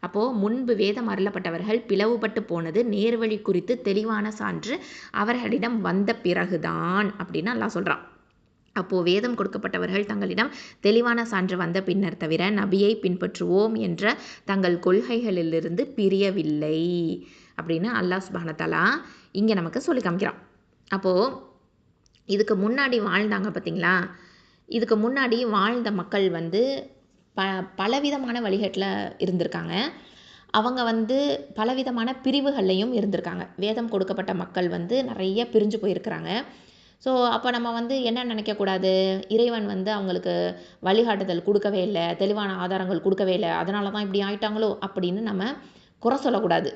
அப்போது முன்பு வேதம் அருளப்பட்டவர்கள் பிளவுபட்டு போனது நேர்வழி குறித்து தெளிவான சான்று அவர்களிடம் வந்த பிறகுதான் அப்படின்னு அல்லாஹ் சொல்கிறான். அப்போது வேதம் கொடுக்கப்பட்டவர்கள் தங்களிடம் தெளிவான சான்று வந்த பின்னர் தவிர நபியை பின்பற்றுவோம் என்ற தங்கள் கொள்கைகளிலிருந்து பிரியவில்லை அப்படின்னு அல்லாஹ் சுப்ஹானஹு வ தஆலா இங்கே நமக்கு சொல்லி காமிக்கிறான். அப்போது இதுக்கு முன்னாடி வாழ்ந்தாங்க பார்த்தீங்களா, இதுக்கு முன்னாடி வாழ்ந்த மக்கள் வந்து பலவிதமான வழிகாட்டில் இருந்திருக்காங்க. அவங்க வந்து பலவிதமான பிரிவுகள்லையும் இருந்திருக்காங்க. வேதம் கொடுக்கப்பட்ட மக்கள் வந்து நிறைய பிரிஞ்சு போயிருக்கிறாங்க. ஸோ அப்போ நம்ம வந்து என்ன நினைக்கக்கூடாது, இறைவன் வந்து அவங்களுக்கு வழிகாட்டுதல் கொடுக்கவே இல்லை, தெளிவான ஆதாரங்கள் கொடுக்கவே இல்லை, அதனால தான் இப்படி ஆயிட்டாங்களோ அப்படின்னு நம்ம குறை சொல்லக்கூடாது.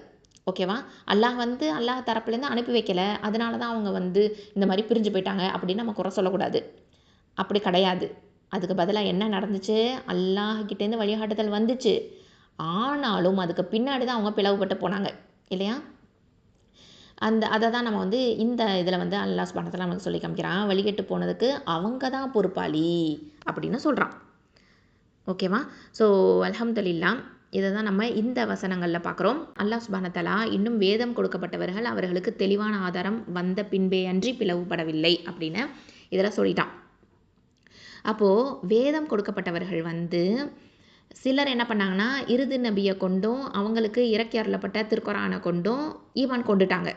ஓகேவா? அல்லாஹ் வந்து அல்லாஹ் தரப்புலேருந்து அனுப்பி வைக்கலை, அதனால தான் அவங்க வந்து இந்த மாதிரி பிரிஞ்சு போயிட்டாங்க அப்படின்னு நம்ம குறை சொல்லக்கூடாது. அப்படி கிடையாது. அதுக்கு பதிலாக என்ன நடந்துச்சு, அல்லாஹ்கிட்டேருந்து வழிகாட்டுதல் வந்துச்சு. ஆனாலும் அதுக்கு பின்னாடி தான் அவங்க பிளவுபட்டு போனாங்க இல்லையா? அதை தான் நம்ம வந்து இந்த இதில் வந்து அல்லாஹ் சுப்ஹானஹு வ தஆலா நமக்கு சொல்லி காமிக்கிறான். வழிகெட்டு போனதுக்கு அவங்க தான் பொறுப்பாளி அப்படின்னு சொல்கிறான். ஓகேவா? ஸோ அல்ஹம்துலில்லாஹ், இதை தான் நம்ம இந்த வசனங்களில் பார்க்குறோம். அல்லாஹ் சுப்ஹானஹு வ தஆலா இன்னும் வேதம் கொடுக்கப்பட்டவர்கள் அவர்களுக்கு தெளிவான ஆதாரம் வந்த பின்பே அன்றி பிளவுபடவில்லை அப்படின்னு இதில் சொல்லிட்டான். அப்போது வேதம் கொடுக்கப்பட்டவர்கள் வந்து சிலர் என்ன பண்ணாங்கன்னா, இறுதி நபியை கொண்டும் அவங்களுக்கு இறக்கி அருளப்பட்ட திருக்குரானை கொண்டும் ஈமான் கொண்டுட்டாங்க.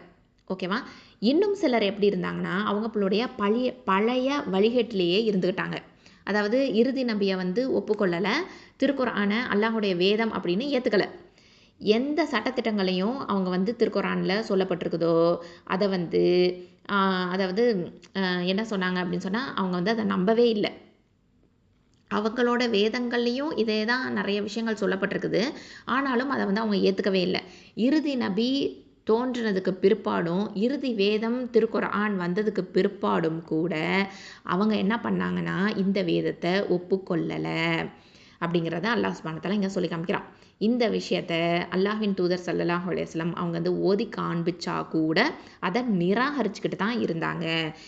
ஓகேவா? இன்னும் சிலர் எப்படி இருந்தாங்கன்னா, அவங்களுடைய பழைய வழிகேட்டிலேயே இருந்துக்கிட்டாங்க. அதாவது இறுதி நபியை வந்து ஒப்புக்கொள்ளலை, திருக்குரானை அல்லாஹுடைய வேதம் அப்படின்னு ஏற்றுக்கலை. எந்த சட்டத்திட்டங்களையும் அவங்க வந்து திருக்குரானில் சொல்லப்பட்டிருக்குதோ அதை வந்து அதாவது என்ன சொன்னாங்க அப்படின்னு சொன்னால், அவங்க வந்து அதை நம்பவே இல்லை. அவங்களோட வேதங்கள்லேயும் இதே தான் நிறைய விஷயங்கள் சொல்லப்பட்டிருக்குது. ஆனாலும் அதை வந்து அவங்க ஏற்றுக்கவே இல்லை. இறுதி நபி தோன்றினதுக்கு பிற்பாடும், இறுதி வேதம் திருக்குர்ஆன் வந்ததுக்கு பிற்பாடும் கூட அவங்க என்ன பண்ணாங்கன்னா, இந்த வேதத்தை ஒப்புக்கொள்ளலை அப்படிங்கிறத அல்லாஹ் சுப்ஹானஹு வ தஆலா இங்கே சொல்லி காமிக்கிறான். இந்த விஷயத்த அல்லாஹ்வின் தூதர் ஸல்லல்லாஹு அலைஹி வஸல்லம் அவங்க வந்து ஓதி காண்பிச்சா கூட அதை நிராகரிச்சுக்கிட்டு தான் இருந்தாங்க.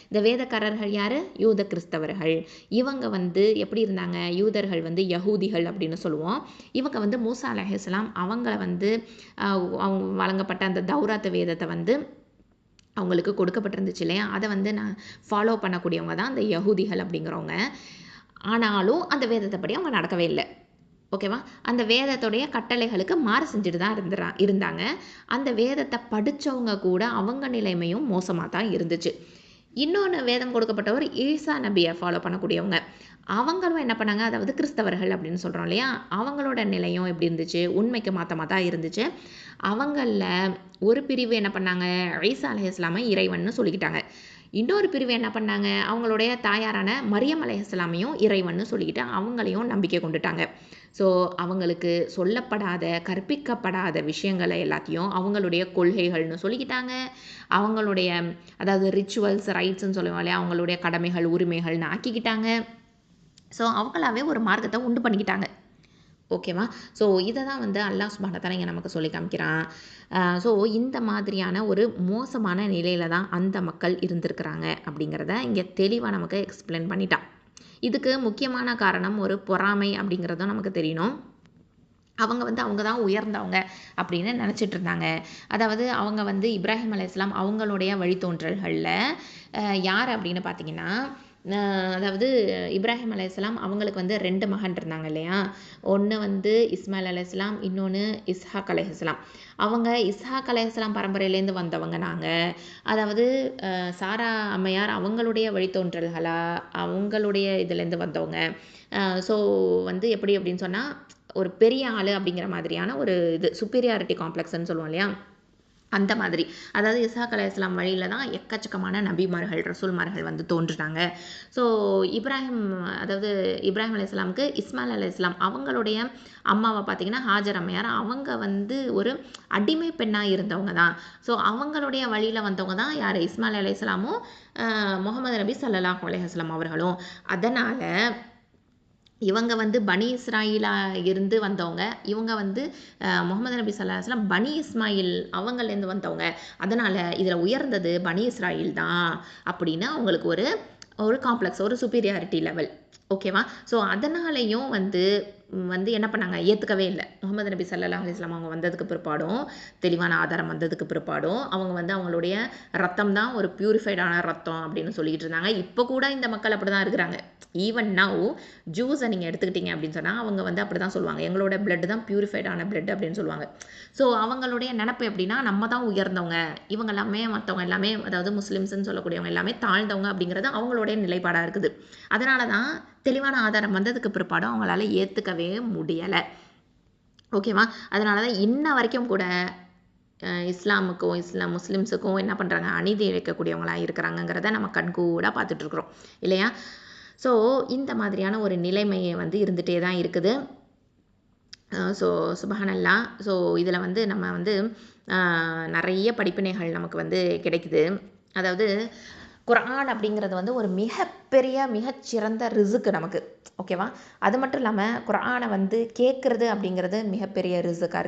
இந்த வேதக்காரர்கள் யார்? யூத கிறிஸ்தவர்கள். இவங்க வந்து எப்படி இருந்தாங்க? யூதர்கள் வந்து யஹூதிகள் அப்படின்னு சொல்லுவோம். இவங்க வந்து மூசா அலைஹிஸ்ஸலாம் அவங்கள வந்து அவங்க வழங்கப்பட்ட அந்த தௌராத் வேதத்தை வந்து அவங்களுக்கு கொடுக்கப்பட்டிருந்துச்சு இல்லையா, அதை வந்து நான் ஃபாலோ பண்ணக்கூடியவங்க தான் அந்த யஹூதிகள் அப்படிங்கிறவங்க. ஆனாலும் அந்த வேதத்தை படி அவங்க நடக்கவே இல்லை. ஓகேவா? அந்த வேதத்துடைய கட்டளைகளுக்கு மாறு செஞ்சுட்டு தான் இருந்தாங்க. அந்த வேதத்தை படித்தவங்க கூட அவங்க நிலைமையும் மோசமாக தான் இருந்துச்சு. இன்னொன்று வேதம் கொடுக்கப்பட்டவர் ஈசா நபியை ஃபாலோ பண்ணக்கூடியவங்க. அவங்களும் என்ன பண்ணாங்க, அதாவது கிறிஸ்தவர்கள் அப்படின்னு சொல்கிறோம் இல்லையா, அவங்களோட நிலையும் எப்படி இருந்துச்சு, உண்மைக்கு மாற்றமாக தான் இருந்துச்சு. அவங்களில் ஒரு பிரிவு என்ன பண்ணாங்க, ஈசா அலைஹிஸ்ஸலாமை இறைவன்னு சொல்லிக்கிட்டாங்க. இன்னொரு பிரிவு என்ன பண்ணாங்க, அவங்களுடைய தாயாரான மரியம் அலைஹிஸ்ஸலாமையும் இறைவன்னு சொல்லிக்கிட்டு அவங்களையும் நம்பிக்கை கொண்டுட்டாங்க. ஸோ அவங்களுக்கு சொல்லப்படாத கற்பிக்கப்படாத விஷயங்களை எல்லாத்தையும் அவங்களுடைய கொள்கைகள்னு சொல்லிக்கிட்டாங்க. அவங்களுடைய அதாவது ரிச்சுவல்ஸ் ரைட்ஸ்ன்னு சொல்லுவோம் இல்லையா, அவங்களுடைய கடமைகள் உரிமைகள்னு ஆக்கிக்கிட்டாங்க. ஸோ அவங்களாவே ஒரு மார்க்கத்தை உண்டு பண்ணிக்கிட்டாங்க. ஓகேவா? ஸோ இதை தான் வந்து அல்லாஹ் சுப்ஹானஹு வ தஆலா இங்கே நமக்கு சொல்லி காமிக்கிறான். ஸோ இந்த மாதிரியான ஒரு மோசமான நிலையில தான் அந்த மக்கள் இருந்திருக்கிறாங்க அப்படிங்கிறத இங்கே தெளிவாக நமக்கு எக்ஸ்பிளைன் பண்ணிட்டான். இதுக்கு முக்கியமான காரணம் ஒரு பொறாமை அப்படிங்கிறதும் நமக்கு தெரியணும். அவங்க வந்து அவங்க தான் உயர்ந்தவங்க அப்படின்னு நினச்சிட்டு இருந்தாங்க. அதாவது அவங்க வந்து இப்ராஹிம் அலைஹிஸ்ஸலாம் அவங்களுடைய வழித்தோன்றல்களில் யார் அப்படின்னு பார்த்தீங்கன்னா, அதாவது இப்ராஹிம் அலைஹிஸ்ஸலாம் அவங்களுக்கு வந்து 2 மகன் இருந்தாங்க இல்லையா, ஒன்று வந்து இஸ்மாயில் அலைஹிஸ்ஸலாம், இன்னொன்று இஸ்ஹாக் அலைஹிஸ்ஸலாம். அவங்க இஸ்ஹாக் அலைஹிஸ்ஸலாம் பரம்பரையிலேருந்து வந்தவங்க நாங்கள். அதாவது சாரா அம்மையார் அவங்களுடைய வழித்தோன்றல்களா அவங்களுடைய இதுலேருந்து வந்தவங்க. ஸோ வந்து எப்படி அப்படின்னு சொன்னால், ஒரு பெரிய ஆள் அப்படிங்கிற மாதிரியான ஒரு இது சுப்பீரியாரிட்டி காம்ப்ளெக்ஸ்ன்னு சொல்லுவோம் இல்லையா, அந்த மாதிரி. அதாவது இஸ்ஹாக் அலைஹிஸ்ஸலாம் வழியில தான் எக்கச்சக்கமான நபிமார்கள் ரசூல்மார்கள் வந்து தோன்றுனாங்க. ஸோ அதாவது இப்ராஹிம் அலைஹிஸ்ஸலாமுக்கு இஸ்மாயில் அலைஹிஸ்ஸலாம் அவங்களுடைய அம்மாவை பார்த்தீங்கன்னா ஹாஜர் அம்மையார், அவங்க வந்து ஒரு அடிமை பெண்ணாக இருந்தவங்க தான். ஸோ அவங்களுடைய வழியில் வந்தவங்க தான் யார், இஸ்மாயில் அலைஹிஸ்ஸலாமும் முகமது நபி ஸல்லல்லாஹு அலைஹி வஸல்லம் அவர்களும். அதனால் இவங்க வந்து பனி இஸ்ராயிலா இருந்து வந்தவங்க, இவங்க வந்து முகமது நபி ஸல்லல்லாஹு அலைஹி வஸல்லம் பனி இஸ்மாயில் அவங்கலேருந்து வந்தவங்க. அதனால் இதில் உயர்ந்தது பனி இஸ்ராயில் தான் அப்படின்னு அவங்களுக்கு ஒரு ஒரு காம்ப்ளெக்ஸ், ஒரு சுப்பீரியாரிட்டி லெவல். ஓகேவா? ஸோ அதனாலையும் வந்து என்ன பண்ணாங்க, ஏற்றுக்கவே இல்லை. முகமது நபி ஸல்லல்லாஹு அலைஹி வஸல்லம் அவங்க வந்ததுக்கு பிற்பாடும், தெளிவான ஆதாரம் வந்ததுக்கு பிற்பாடும் அவங்க வந்து அவங்களுடைய ரத்தம் தான் ஒரு பியூரிஃபைடான ரத்தம் அப்படின்னு சொல்லிட்டு இருந்தாங்க. இப்போ கூட இந்த மக்கள் அப்படி தான் இருக்கிறாங்க. ஈவன் நவ் ஜூஸை நீங்கள் எடுத்துக்கிட்டீங்க அப்படின்னு சொன்னால் அவங்க வந்து அப்படி தான் சொல்லுவாங்க, எங்களோட பிளட் தான் பியூரிஃபைடான பிளட் அப்படின்னு சொல்லுவாங்க. ஸோ அவங்களுடைய நினப்பு எப்படின்னா, நம்ம தான் உயர்ந்தவங்க, இவங்க எல்லாமே மற்றவங்க எல்லாமே, அதாவது முஸ்லிம்ஸ்ன்னு சொல்லக்கூடியவங்க எல்லாமே தாழ்ந்தவங்க அப்படிங்கிறது அவங்களுடைய நிலைப்பாடாக இருக்குது. அதனால தான் தெளிவான ஆதாரம் வந்ததுக்கு பிற்பாடும் அவங்களால ஏற்றுக்கவே முடியலை. ஓகேவா? அதனால தான் இன்ன வரைக்கும் கூட இஸ்லாமுக்கும் முஸ்லிம்ஸுக்கும் என்ன பண்ணுறாங்க, அநீதி இழைக்கக்கூடியவங்களாக இருக்கிறாங்கங்கிறத நம்ம கண்கூடாக பார்த்துட்ருக்குறோம் இல்லையா? ஸோ இந்த மாதிரியான ஒரு நிலைமையை வந்து இருந்துகிட்டே தான் இருக்குது. ஸோ சுப்ஹானல்லாஹ். ஸோ இதில் வந்து நம்ம வந்து நிறைய படிப்பினைகள் நமக்கு வந்து கிடைக்குது. அதாவது குர்ஆன் அப்படிங்கிறது வந்து ஒரு மிகச்சிறந்த ரிசுக்கு நமக்கு. ஓகேவா? அது மட்டும் இல்லாமல் குர்ஆனை வந்து கேட்குறது அப்படிங்கிறது மிகப்பெரிய ரிசுக்காக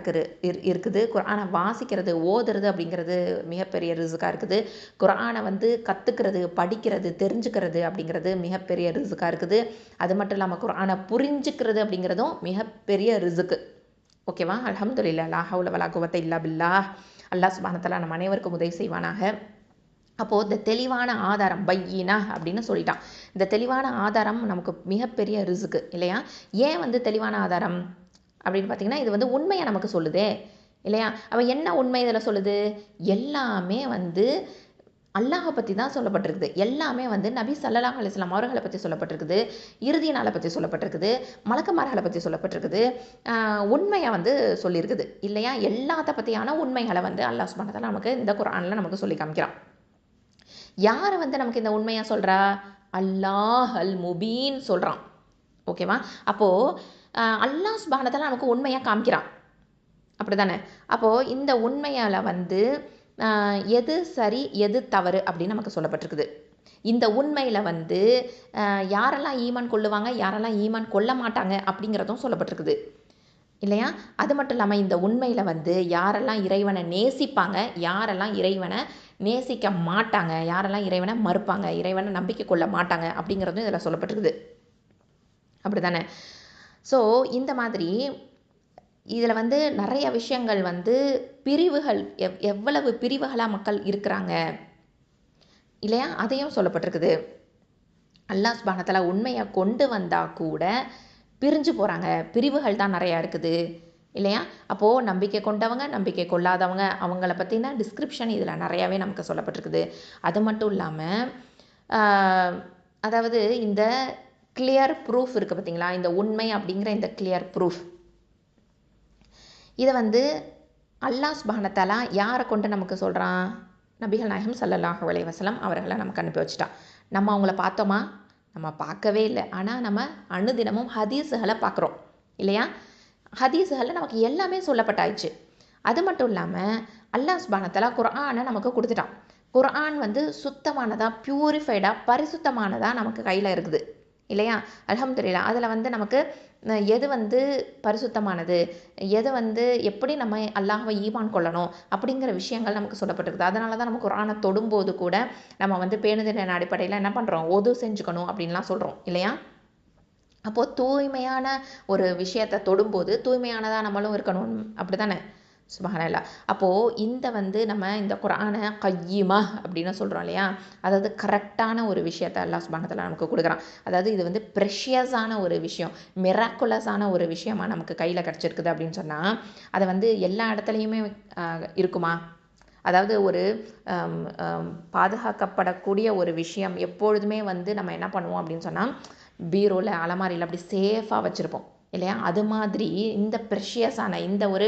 இருக்குது. குர்ஆனை வாசிக்கிறது, ஓதுறது அப்படிங்கிறது மிகப்பெரிய ரிசுக்காக இருக்குது. குர்ஆனை வந்து கற்றுக்கிறது, படிக்கிறது, தெரிஞ்சுக்கிறது அப்படிங்கிறது மிகப்பெரிய ரிசுக்காக இருக்குது. அது மட்டும் இல்லாமல் குர்ஆனை புரிஞ்சுக்கிறது அப்படிங்கிறதும் மிகப்பெரிய ரிசுக்கு. ஓகேவா? அல்ஹம்துலில்லாஹ், லா ஹவுல வலா குவத்த இல்லா பில்லாஹ். அல்லாஹ் சுப்ஹானஹு வ தஆலா நம்ம அனைவருக்கும் உதவி செய்வானாக. அப்போது இந்த தெளிவான ஆதாரம் பையினா அப்படின்னு சொல்லிட்டான். இந்த தெளிவான ஆதாரம் நமக்கு மிகப்பெரிய ரிசுக்கு இல்லையா? ஏன் வந்து தெளிவான ஆதாரம் அப்படின்னு பார்த்தீங்கன்னா, இது வந்து உண்மையை நமக்கு சொல்லுதே இல்லையா? அவன் என்ன உண்மை இதில் சொல்லுது? எல்லாமே வந்து அல்லாஹை பற்றி தான் சொல்லப்பட்டிருக்குது. எல்லாமே வந்து நபி ஸல்லல்லாஹு அலைஹி வஸல்லம் அவர்களை பற்றி சொல்லப்பட்டிருக்குது, இறுதி நாளை பற்றி சொல்லப்பட்டிருக்குது, மலக்குமார்களை பற்றி சொல்லப்பட்டிருக்குது, உண்மையை வந்து சொல்லியிருக்குது இல்லையா? எல்லாத்த பற்றியான உண்மைகளை வந்து அல்லாஹ் சுப்ஹானஹு வ தஆலா நமக்கு இந்த குர்ஆனில் நமக்கு சொல்லி காமிக்கிறான். யார் வந்து நமக்கு இந்த உண்மையாக சொல்கிறா? அல்லாஹ் அல் முபீன் சொல்கிறான். ஓகேவா? அப்போது அல்லாஹ் சுப்ஹானஹு வ தஆலா நமக்கு உண்மையாக காமிக்கிறான். அப்படி தானே? அப்போது இந்த உண்மையால் வந்து எது சரி எது தவறு அப்படின்னு நமக்கு சொல்லப்பட்டிருக்குது. இந்த உண்மையில் வந்து யாரெல்லாம் ஈமான் கொள்ளுவாங்க, யாரெல்லாம் ஈமான் கொள்ள மாட்டாங்க அப்படிங்கிறதும் சொல்லப்பட்டிருக்குது இல்லையா? அது மட்டும் இல்லாமல் இந்த உண்மையில் வந்து யாரெல்லாம் இறைவனை நேசிப்பாங்க, யாரெல்லாம் இறைவனை நேசிக்க மாட்டாங்க, யாரெல்லாம் இறைவனை மறுப்பாங்க, இறைவனை நம்பிக்கை கொள்ள மாட்டாங்க அப்படிங்கிறதும் இதில் சொல்லப்பட்டிருக்குது. அப்படி தானே? ஸோ இந்த மாதிரி இதில் வந்து நிறைய விஷயங்கள் வந்து பிரிவுகள், எவ்வளவு பிரிவுகளாக மக்கள் இருக்கிறாங்க இல்லையா? அதையும் சொல்லப்பட்டிருக்குது. அல்லாஹ் சுப்ஹானஹு வ தஆலா உண்மையை கொண்டு வந்தால் கூட பிரிஞ்சு போகிறாங்க, பிரிவுகள் தான் நிறையா இருக்குது இல்லையா? அப்போது நம்பிக்கை கொண்டவங்க, நம்பிக்கை கொள்ளாதவங்க, அவங்கள பற்றின டிஸ்கிரிப்ஷன் இதில் நிறையாவே நமக்கு சொல்லப்பட்டிருக்குது. அது மட்டும் இல்லாமல் அதாவது இந்த கிளியர் ப்ரூஃப் இருக்குது பார்த்தீங்களா? இந்த உண்மை அப்படிங்கிற இந்த கிளியர் ப்ரூஃப், இதை வந்து அல்லாஹ் சுப்ஹானஹு வ தஆலா யாரை கொண்டு நமக்கு சொல்கிறான்? நபிகள் நாயகம் ஸல்லல்லாஹு அலைஹி வஸல்லம் அவர்களை நமக்கு அனுப்பி வச்சுட்டான். நம்ம அவங்கள பார்த்தோமா? நம்ம பார்க்கவே இல்லை. ஆனால் நம்ம அனுதினமும் ஹதீஸுகளை பார்க்குறோம் இல்லையா? ஹதீஸுகளில் நமக்கு எல்லாமே சொல்லப்பட்டாயிடுச்சு. அது மட்டும் இல்லாமல் அல்லாஹ் சுப்ஹானஹு வ தஆலா குர்ஆனை நமக்கு கொடுத்துட்டான். குர்ஆன் வந்து சுத்தமானதாக, பியூரிஃபைடாக, பரிசுத்தமானதாக நமக்கு கையில் இருக்குது இல்லையா? அல்ஹம்துலில்லாஹ். அதில் வந்து நமக்கு எது வந்து பரிசுத்தமானது, எது வந்து எப்படி நம்ம அல்லாஹ்வை ஈமான் கொள்ளணும் அப்படிங்கிற விஷயங்கள் நமக்கு சொல்லப்பட்டிருக்குது. அதனால தான் நம்ம குர்ஆனை தொடும்போது கூட நம்ம வந்து பேணுதலின் அடிப்படையில் என்ன பண்ணுறோம், ஒது செஞ்சுக்கணும் அப்படின்லாம் சொல்கிறோம் இல்லையா? அப்போது தூய்மையான ஒரு விஷயத்தை தொடும்போது தூய்மையானதாக நம்மளும் இருக்கணும், அப்படி தானே? சுப்ஹானல்லாஹ். அப்போது இந்த வந்து நம்ம இந்த குர்ஆனை கையிமா அப்படின்னு சொல்கிறோம் இல்லையா? அதாவது கரெக்டான ஒரு விஷயத்தை அல்லாஹ் சுப்ஹானஹு வ தஆலா நமக்கு கொடுக்குறான். அதாவது இது வந்து ப்ரெஷியஸான ஒரு விஷயம், மிராக்குலஸான ஒரு விஷயமாக நமக்கு கையில் கிடச்சிருக்குது அப்படின்னு சொன்னால் அதை வந்து எல்லா இடத்துலையுமே இருக்குமா? அதாவது ஒரு பாதுகாக்கப்படக்கூடிய ஒரு விஷயம் எப்பொழுதுமே வந்து நம்ம என்ன பண்ணுவோம் அப்படின்னு சொன்னால் பீரோவில், அலமாரியில் அப்படி சேஃபாக வச்சுருப்போம் இல்லையா? அது மாதிரி இந்த ப்ரெஷியஸான இந்த ஒரு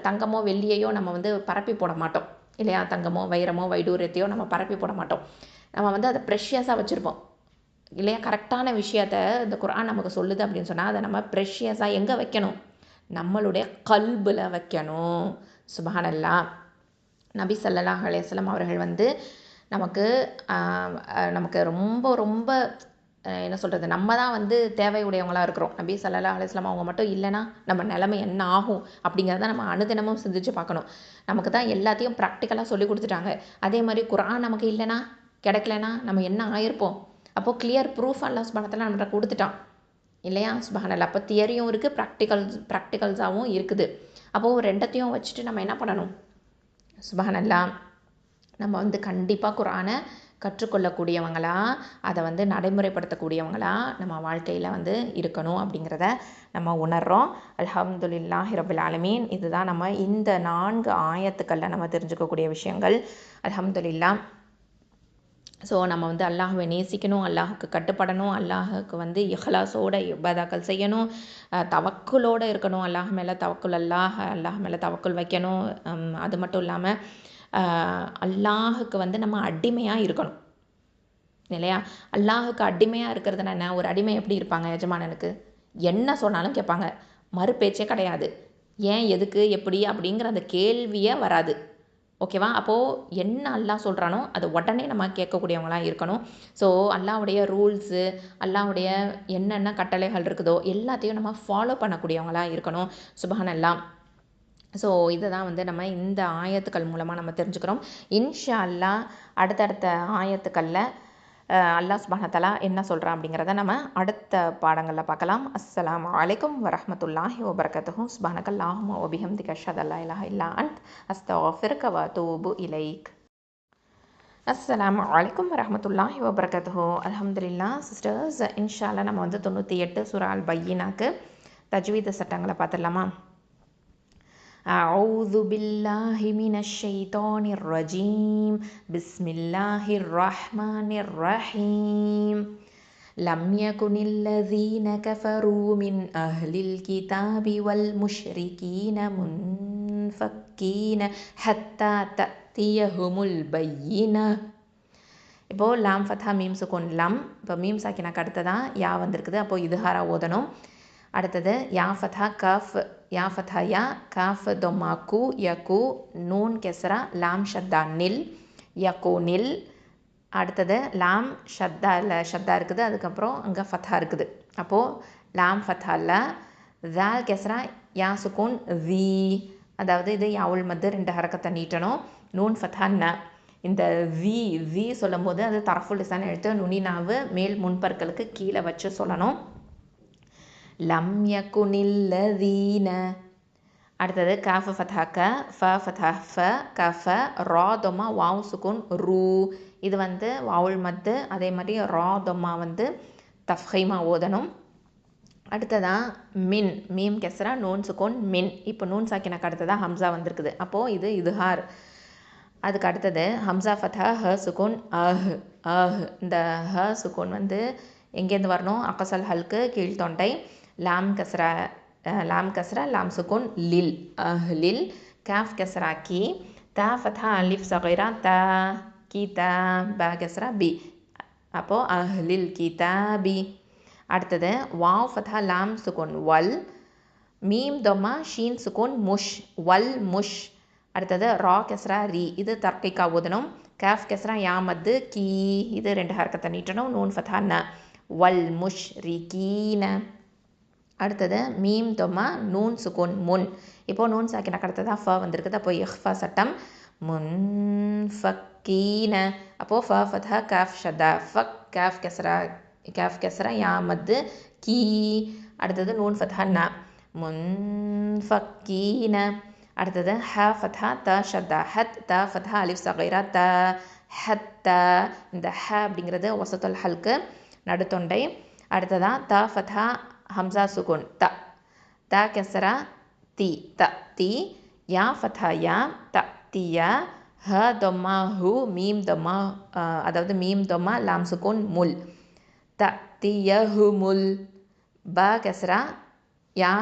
தங்கமோ வெள்ளியையோ நம்ம வந்து பரப்பி போட மாட்டோம் இல்லையா? தங்கமோ வைரமோ வைடூரியத்தையோ நம்ம பரப்பி போட மாட்டோம். நம்ம வந்து அதை ப்ரெஷியஸாக வச்சுருப்போம் இல்லையா? கரெக்டான விஷயத்த இந்த குர்ஆன் நமக்கு சொல்லுது அப்படின்னு சொன்னால் அதை நம்ம ப்ரெஷியஸாக எங்கே வைக்கணும்? நம்மளுடைய கல்பில் வைக்கணும். சுப்ஹானல்லாஹ். நபி ஸல்லல்லாஹு அலைஹி வஸல்லம் அவர்கள் வந்து நமக்கு நமக்கு ரொம்ப ரொம்ப என்ன சொல்கிறது, நம்ம தான் வந்து தேவையுடையவங்களாக இருக்கிறோம். நபி ஸல்லல்லாஹு அலைஹி வஸல்லம் அவங்க மட்டும் இல்லைன்னா நம்ம நிலைமை என்ன ஆகும் அப்படிங்கிறத நம்ம அனுதினமும் சிந்திச்சு பார்க்கணும். நமக்கு தான் எல்லாத்தையும் ப்ராக்டிக்கலாக சொல்லி கொடுத்துட்டாங்க. அதே மாதிரி குர்ஆன் நமக்கு இல்லைன்னா கிடைக்கலனா நம்ம என்ன ஆயிருப்போம்? அப்போது கிளியர் ப்ரூஃப் அல்லாஹ் சுப்ஹானஹு வ தஆலா நம்மகிட்ட கொடுத்துட்டான் இல்லையா? சுப்ஹானல்லாஹ். அப்போ தியரியும் இருக்குது, ப்ராக்டிகல்ஸாகவும் இருக்குது. அப்போது ரெண்டத்தையும் வச்சுட்டு நம்ம என்ன பண்ணணும்? சுப்ஹானல்லாஹ். நம்ம வந்து கண்டிப்பாக குர்ஆனை கற்றுக்கொள்ளக்கூடியவங்களா, அதை வந்து நடைமுறைப்படுத்தக்கூடியவங்களா நம்ம வாழ்க்கையில் வந்து இருக்கணும் அப்படிங்கிறத நம்ம உணர்கிறோம். அல்ஹம்துலில்லாஹி ரப்பில் ஆலமீன். இதுதான் நம்ம இந்த 4 ஆயத்துக்களில் நம்ம தெரிஞ்சுக்கக்கூடிய விஷயங்கள். அல்ஹம்துலில்லாஹ். ஸோ நம்ம வந்து அல்லாஹ்வை நேசிக்கணும், அல்லாஹுக்கு கட்டுப்படணும், அல்லாஹுக்கு வந்து இஹ்லாஸோட இபாதாக்கள் செய்யணும், தவக்குலோடு இருக்கணும். அல்லாஹ் மேலே தவக்குல், அல்லாஹ் மேலே தவக்குல் வைக்கணும். அது மட்டும் இல்லாமல் அல்லாஹுக்கு வந்து நம்ம அடிமையாக இருக்கணும் இல்லையா? அல்லாஹுக்கு அடிமையாக இருக்கிறதுனா என்ன? ஒரு அடிமை எப்படி இருப்பாங்க? எஜமானனுக்கு என்ன சொன்னாலும் கேட்பாங்க, மறுபேச்சே கிடையாது. ஏன், எதுக்கு, எப்படி அப்படிங்கிற அந்த கேள்வியே வராது. ஓகேவா? அப்போது என்ன அல்லாஹ் சொல்கிறானோ அது உடனே நம்ம கேட்கக்கூடியவங்களாக இருக்கணும். ஸோ அல்லாஹ்வுடைய ரூல்ஸு, அல்லாஹ்வுடைய என்னென்ன கட்டளைகள் இருக்குதோ எல்லாத்தையும் நம்ம ஃபாலோ பண்ணக்கூடியவங்களாக இருக்கணும். சுப்ஹானல்லாஹ். ஸோ இதை தான் வந்து நம்ம இந்த ஆயத்துக்கள் மூலமாக நம்ம தெரிஞ்சுக்கிறோம். இன்ஷா அல்லாஹ் அடுத்தடுத்த ஆயத்துக்களில் அல்லாஹ் சுப்ஹானஹு வ தஆலா என்ன சொல்கிறான் அப்படிங்கிறத நம்ம அடுத்த பாடங்களில் பார்க்கலாம். அஸ்ஸலாமு அலைக்கும் வரஹ்மத்துல்லாஹி வபரகாத்துஹு. சுப்ஹானக்கல்லாஹும்ம வ பிஹம்திக அஷ்ஹது அல்லா இலாஹா இல்லா அன்த் அஸ்தக்ஃபிருக வ அதூபு இலைக். அஸ்ஸலாமு அலைக்கும் வரஹ்மத்துல்லாஹி வபரகாத்துஹு. அல்ஹம்துலில்லாஹ் சிஸ்டர்ஸ், இன்ஷா அல்லாஹ் நம்ம வந்து 98 சூரா அல் பையினாக்கு தஜ்வீத் சட்டங்களை பார்த்துடலாமா? أعوذ بالله من الشيطان الرجيم بسم الله الرحمن الرحيم لم يكن الذين كفروا من أهل الكتاب والمشركين منفكين حتى تأتيهم البينة. இப்போது லாம் ஃபத்தா மீம் சுக்குன் லம். இப்போ மீம் சாக்கினாக்கு அடுத்ததான் யா வந்திருக்குது. அப்போது இதுஹாரா ஓதணும். அடுத்தது யா ஃபத்தா கஃப், யா ஃபத்தா யா, காஃப் தொம்மா கு, யகு, நூன் கெஸ்ரா, லாம் ஷத்தா நில், யகு நில். அடுத்தது லாம் ஷத்தா இல்லை, ஷத்தா இருக்குது, அதுக்கப்புறம் அங்கே ஃபத்தா இருக்குது. அப்போது லாம் ஃபத்தா ல, ஜால் கெஸ்ரா, யா சுக்குன் வி, அதாவது இது யாவுல் மத்து 2 ஹரக்கத்தை நீட்டணும். நூன் ஃபத்தா ந. இந்த வி சொல்லும் போது அது தரஃபுல் லிசான் எழுத்து நுனினாவு மேல் முன்பற்களுக்கு கீழே வச்சு சொல்லணும். லம் யகுனில்லதீன. அடுத்தது காஃப் ஃபத்தா க, ஃப ஃபத்தா ஃப, கஃப, ரா தொம்மா வாவ் சுக்குன் ரூ. இது வந்து வாவுல் மத்து. அதே மாதிரி ரா தொம்மா வந்து தஃப்ஹீமா ஓதணும். அடுத்ததான் மின், மீம் கெஸ்ரா, நூன் சுக்குன் மின். இப்போ நூன் சாக்கினாக்கு அடுத்ததான் ஹம்சா வந்திருக்குது. அப்போது இது இதுஹார். அதுக்கு அடுத்தது ஹம்சா ஃபத்தா ஹ சுக்குன் அஹ், அஹ். இந்த ஹ சுக்குன் வந்து எங்கேருந்து வரணும்? அக்கசல் ஹல்க்கு கீழ்த்தொண்டை. லாம் கஸ்ரா, லாம் சுக்குன் லில், லில். காஃப் கஸ்ரா கி, தா ஃபத்தா அலிஃப் சகைரா தா, கி தா, பா கஸ்ரா பி. அப்போது அஹ்லில் கிதாபி. அடுத்தது வாவ் ஃபத்தா லாம் சுக்குன் வல், மீம் தொம்மா ஷீன் சுக்குன் முஷ், வல் முஷ். அடுத்தது ரா கெஸ்ரா ரி, இது தர்கிகா ஓதணும். காஃப் கெஸ்ரா யா மத்து கீ, இது 2 ஹரக்கத்தை நீட்டணும். நூன் ஃபத்தா ந, வல் முஷ் ரிகீன. அடுத்தது மீம் தொம்மா நூன் சுக்குன் முன். இப்போது நூன் சாக்கினாக்கு அடுத்ததாக ஃப வந்திருக்குது. அப்போ இஹ்ஃபா சட்டம் முன் ஃபக்கீன. அப்போது ஃப ஃபத்தா காஃப் ஷதா ஃபக், காஃப் கெஸ்ரா யா மத்து கீ. அடுத்தது நூன் ஃபத்தா ந, முன் ஃபக்கீன. அடுத்தது ஹ ஃபத்தா த ஷத்தா ஹத், த ஃபத்தா அலிஃப் சகைரா த, ஹத்த. இந்த ஹ அப்படிங்கிறது வசத்துல் ஹல்க்கு நடுத்தொண்டை. அடுத்ததாக த ஃபத்தா ஹம்சா சுகுன் த, த கெஸ்ரா தி, த தி. யா ஃபத்தா யா, த தியா. ஹ தொம்மா ஹு, மீம் தொம்மா, அதாவது மீம் தொம்மா லாம் சுகுன் முல், த திய ஹு முல். ப கெஸ்ரா யா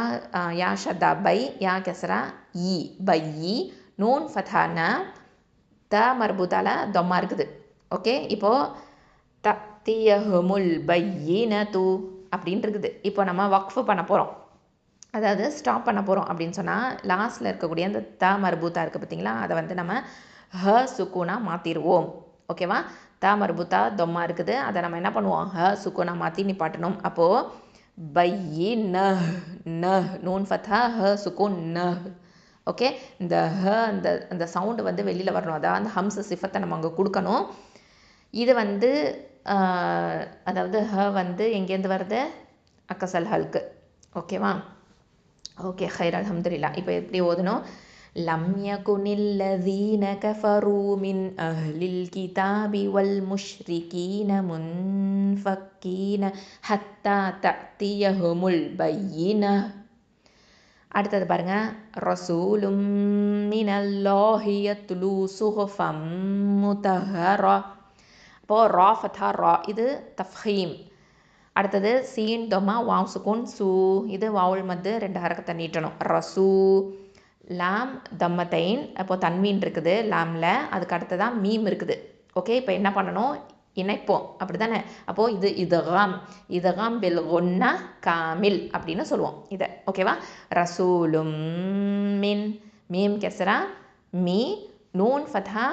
யா ஷத்தா பை, யா கெசரா ஈ, பை ஈ, நூன் ஃபதா ந, த மர்பூத்தால தொம்மா இருக்குது. ஓகே, இப்போது தத்தியஹுமுல் பையினது அப்படின்னு இருக்குது. இப்போ நம்ம வக்ஃபு பண்ண போகிறோம், அதாவது ஸ்டாப் பண்ண போகிறோம் அப்படின்னு சொன்னால் லாஸ்ட்டில் இருக்கக்கூடிய அந்த த மர்பூத்தா இருக்குது பார்த்தீங்களா, அதை வந்து நம்ம ஹ சுக்கூனா மாற்றிடுவோம். ஓகேவா, த மர்பூத்தா தொம்மா இருக்குது, அதை நம்ம என்ன பண்ணுவோம், ஹ சுக்கூனா மாற்றி நிப்பாட்டணும். அப்போது பையின ந, நூன் ஃபத்தா ஹ சுக்கூன் ந. ஓகே, இந்த ஹ அந்த அந்த சவுண்டு வந்து வெளியில் வரணும், அதான் அந்த ஹம்ஸ் சிஃபத்தை நம்ம அங்கே கொடுக்கணும். இது வந்து அதாவது ஹ வந்து எங்கேருந்து வருது, அக்கசல் ஹல்க்கு. ஓகேவா, ஓகே ஹைர் அல்ஹம்துலில்லாஹ். இப்போ எப்படி ஓதணும், லம் யகுனில் லதீன கஃபரூ மின் அஹ்லில் கிதாபி வல் முஷ்ரிகீன முன்ஃபக்கீன ஹத்தா தஅத்தியஹுமுல் பையினஹ். அடுத்தது பாருங்க, ரசூலும் மினல்லாஹி யத்லூ சுஹுஃபம் முதஹ்ஹரா. அப்போது ரா ஃபத்தா ரா, இது தஃப்ஹீம். அடுத்தது சீன் தொமா வாவ் சுக்கூன் சூ, இது வாவுல் மத்து 2 ஹரக்கத்தை நீட்டணும். ரசூ, லாம் தம்மத்தைன், அப்போது தன்மீன் இருக்குது லாமில், அதுக்கு அடுத்ததான் மீம் இருக்குது. ஓகே, இப்போ என்ன பண்ணணும், இணைப்போம் அப்படி தானே. அப்போது இது இதகாம் பில் குன்னா காமில் அப்படின்னு சொல்லுவோம் இதை. ஓகேவா, ரசூலும் மின், மீம் கெசரா மீ, நூன் ஃபதா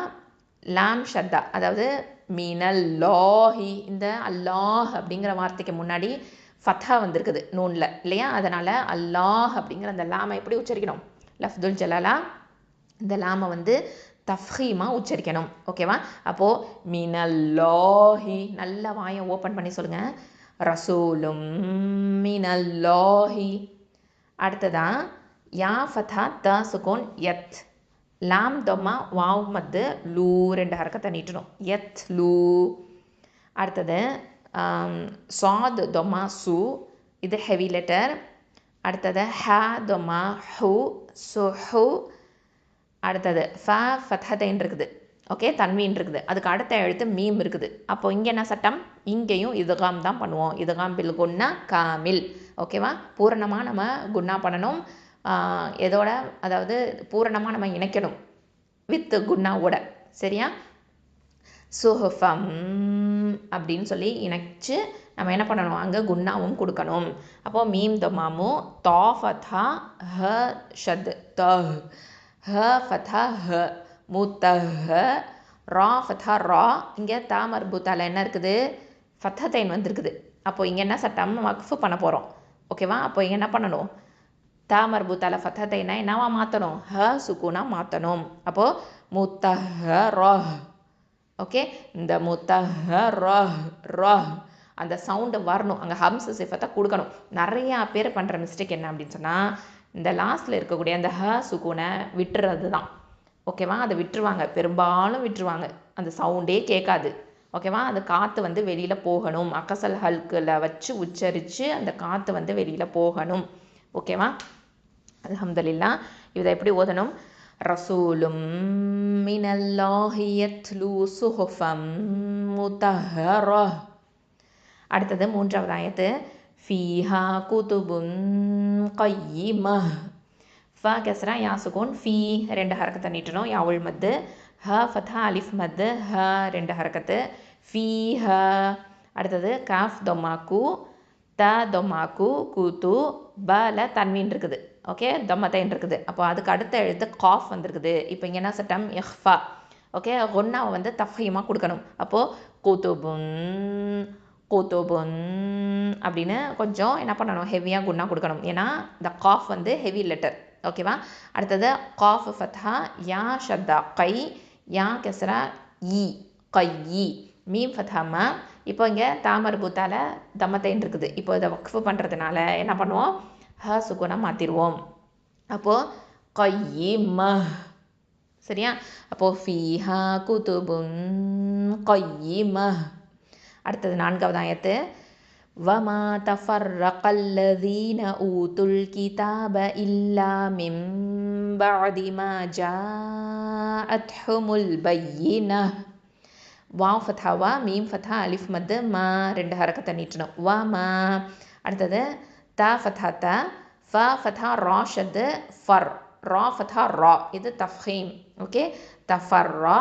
லாம் ஷத்தா, அதாவது மீனல்லாஹி, இந்த அல்லாஹ் அப்படிங்கிற வார்த்தைக்கு முன்னாடி ஃபத்தா வந்திருக்குது நூனில் இல்லையா, அதனால் அல்லாஹ் அப்படிங்கிற அந்த லாமை எப்படி உச்சரிக்கணும், லஃப்துல் ஜலாலா, இந்த லாமை வந்து தஃப்ஹீமாக உச்சரிக்கணும். ஓகேவா, அப்போது மினல்லாஹி, நல்ல வாயை ஓப்பன் பண்ணி சொல்லுங்கள், ரசூலும் மினல்லாஹி. அடுத்ததான் யா ஃபதா த சுகோன் யத், லாம் தொம்மா வாவ் மத்து லூ 2 ஹரக்கத்தை நீட்டணும், யத் லூ. அடுத்தது சாத் தொம்மா சு, இது ஹெவி லெட்டர். அடுத்தது ஹ தொம்மா ஹூ, சுஹு. அடுத்தது ஃப ஃபத்ஹத்தைன் இருக்குது. ஓகே, தன்வீன் இருக்குது, அதுக்கு அடுத்த எழுத்து மீம் இருக்குது. அப்போ இங்கே என்ன சட்டம், இங்கேயும் இதுகாம் தான் பண்ணுவோம், இதுகாம் பில் குன்னா காமில். ஓகேவா, பூரணமாக நம்ம குன்னா பண்ணணும், எதோட, அதாவது பூரணமாக நம்ம இணைக்கணும் வித் குன்னாவோட. சரியா, சுஹுஃபம் அப்படின்னு சொல்லி இணைச்சு நம்ம என்ன பண்ணணும், அங்கே குன்னாவும் கொடுக்கணும். அப்போது மீம் தொமாமு, தா ஃபதா ஹ ஷத் த, ஹ ஃபதா ஹ முத்தஹ, ரா ஃபதா ரா. இங்கே தா மர்பூத்தால என்ன இருக்குது, ஃபத்தத்தைன் வந்திருக்குது. அப்போது இங்கே என்ன சட்டம், வக்ஃபு பண்ண போகிறோம். ஓகேவா, அப்போ இங்கே என்ன பண்ணணும், தா மர்பூத்தால ஃபத்தத்தைனா என்னவா மாற்றணும், ஹ சுக்கூனா மாற்றணும். அப்போது முத்தஹ. ஓகே, இந்த முத்தஹ அந்த சவுண்டு வரணும், அங்கே ஹம்ஸ் சிஃபத்தை கொடுக்கணும். நிறையா பேர் பண்ணுற மிஸ்டேக் என்ன அப்படின்னு சொன்னால், இந்த லாஸ்ட்டில் இருக்கக்கூடிய அந்த ஹ சுக்கூனை விட்டுறது தான். ஓகேவா, அதை விட்டுருவாங்க, பெரும்பாலும் விட்டுருவாங்க, அந்த சவுண்டே கேட்காது. ஓகேவா, அந்த காற்று வந்து வெளியில் போகணும், அக்கசல் ஹல்கில் வச்சு உச்சரித்து அந்த காற்று வந்து வெளியில் போகணும். ஓகேவா, அல்ஹம்துலில்லாஹ். இதை எப்படி ஓதணும், ரசூலும் மினல்லாஹி யத்லூ சுஹுஃபம் முதஹ்ஹரா. அடுத்தது 3வது ஆயத்து, ஃபீஹா குதுபுன் கையிமஹ். ஃப கெஸ்ரா யா சுகூன், ஃபீ 2 ஹரக்கத்தை நீட்டணும், யாவுல் மத்து, ஹ ஃபதா அலிஃப் மத்து, ஹ 2 ஹரக்கத்து, ஃபீஹ. அடுத்தது காஃப் தொமாக்கு, த தொமாக்கு, கூத்து, பல தன்வீன் இருக்குது. ஓகே, தம்மத்தைன் இருக்குது. அப்போ அதுக்கு அடுத்த எழுத்து காஃப் வந்திருக்குது. இப்போ இங்கே என்ன சட்டம், இஹ்ஃபா. ஓகே, குன்னாவை வந்து தஃப்ஹீமாக கொடுக்கணும். அப்போது குதுபுன் அப்படின்னு கொஞ்சம் என்ன பண்ணணும், ஹெவியாக குன்னா கொடுக்கணும், ஏன்னா இந்த காஃப் வந்து ஹெவி லெட்டர். ஓகேவா, அடுத்தது காஃப் ஃபத்ஹா, யா ஷத்தா கை, யா கெஸ்ரா ஈ, கையி, மீம் ஃபத்ஹாமா. இப்போ இங்கே தாமர் பூத்தால தம்மத்தைன் இருக்குது. இப்போ இதை வக்ஃபு பண்ணுறதுனால என்ன பண்ணுவோம், ஹ சுக்குனா மாற்றிடுவோம். அப்போது கையிமஹ். சரியா, அப்போது ஃபீஹா குதுபுன் கையிமஹ். அடுத்தது 4வது ஆயத்து, வமா தஃபர்ரகல்லதீன ஊதுல் கிதாப இல்லா மின் பஅதி மா ஜாஅத்ஹுமுல் பையினஹ். வாவ் ஃபத்ஹாவா, மீம் ஃபத்ஹா, அலிஃப் மத்து, மா 2 ஹரக்கத்தை நீட்டணும், வா மா. அடுத்தது தா ஃபத்ஹா த, ஃப ஃபதா ரா ஷத்து ஃபர், ரா ஃபதா ரா, இது தஃப்ஹீம். ஓகே, தஃபர்ரா.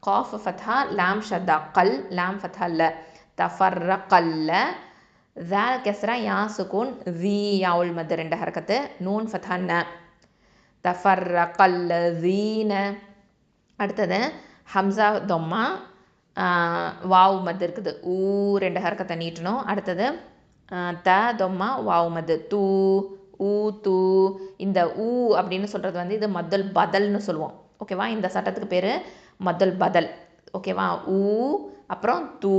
காஃப் ஃபதா லாம் ஷத்தா கல், லாம் ஃபதா ல, தஃபர்ரகல்ல. தால் கெஸ்ரா யா சுகூன் தி, யாவுல் மத் 2 ஹரக்கத்து. நூன் ஃபதா ந, தஃபர்ரகல்லதீன. அடுத்தது ஹம்சா தொம்மா, வாவ் மத் இருக்குது, ஊ 2 ஹரக்கத்தை நீட்டணும். அடுத்தது த தொம்மா வாவ் மத், தூ, ஊ தூ. இந்த ஊ அப்படின்னு சொல்கிறது வந்து இது மத்தல் பதல்னு சொல்லுவோம். ஓகேவா, இந்த சட்டத்துக்கு பேர் மத்தல் பதல். ஓகேவா, ஊ அப்புறம் தூ,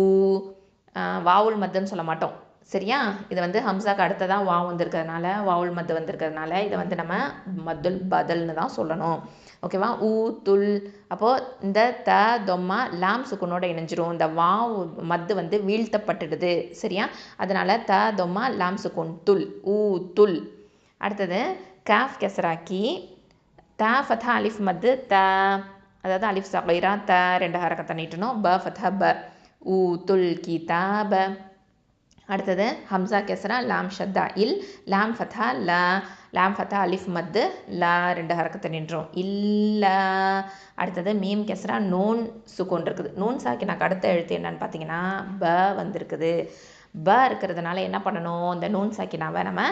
வாவுல் மத்துன்னு சொல்ல மாட்டோம். சரியா, இது வந்து ஹம்சாக்கு அடுத்ததான் வாவ் வந்திருக்கிறதுனால, வாவுல் மத்து வந்திருக்கிறதுனால இதை வந்து நம்ம மத்துல் பதல்னு தான் சொல்லணும். ஓகேவா, ஊ துல். அப்போது இந்த த தொம்மா லாம் சுக்குனோட இணைஞ்சிரும். இந்த வாவ் மத்து வந்து வீழ்த்தப்பட்டுடுது. சரியா, அதனால த தொம்மா லாம் சுக்குன், துல், ஊ துல். அடுத்தது காஃப் கெசராக்கி, த ஃபதா அலிஃப் மத்து த, அதாவது அலிஃப் சகீரா த 2 ஹரக்கத்தை நீட்டணும். ப ஃபதா ப, ஊ துல் கிதாப. அடுத்தது ஹம்சா கெஸ்ரா லாம் ஷத்தா இல், லாம் ஃபதா ல, லாம் ஃபதா அலிஃப் மத்து ல 2 ஹரக்கத்தை நின்றோம். இல்ல. அடுத்தது மீம் கெஸ்ரா நூன் சுக்கூன் இருக்குது. நூன் சாக்கினாக்கு அடுத்த எழுத்து என்னன்னு பார்த்தீங்கன்னா ப வந்திருக்குது. ப இருக்கிறதுனால என்ன பண்ணணும், இந்த நூன் சாக்கினாவை நம்ம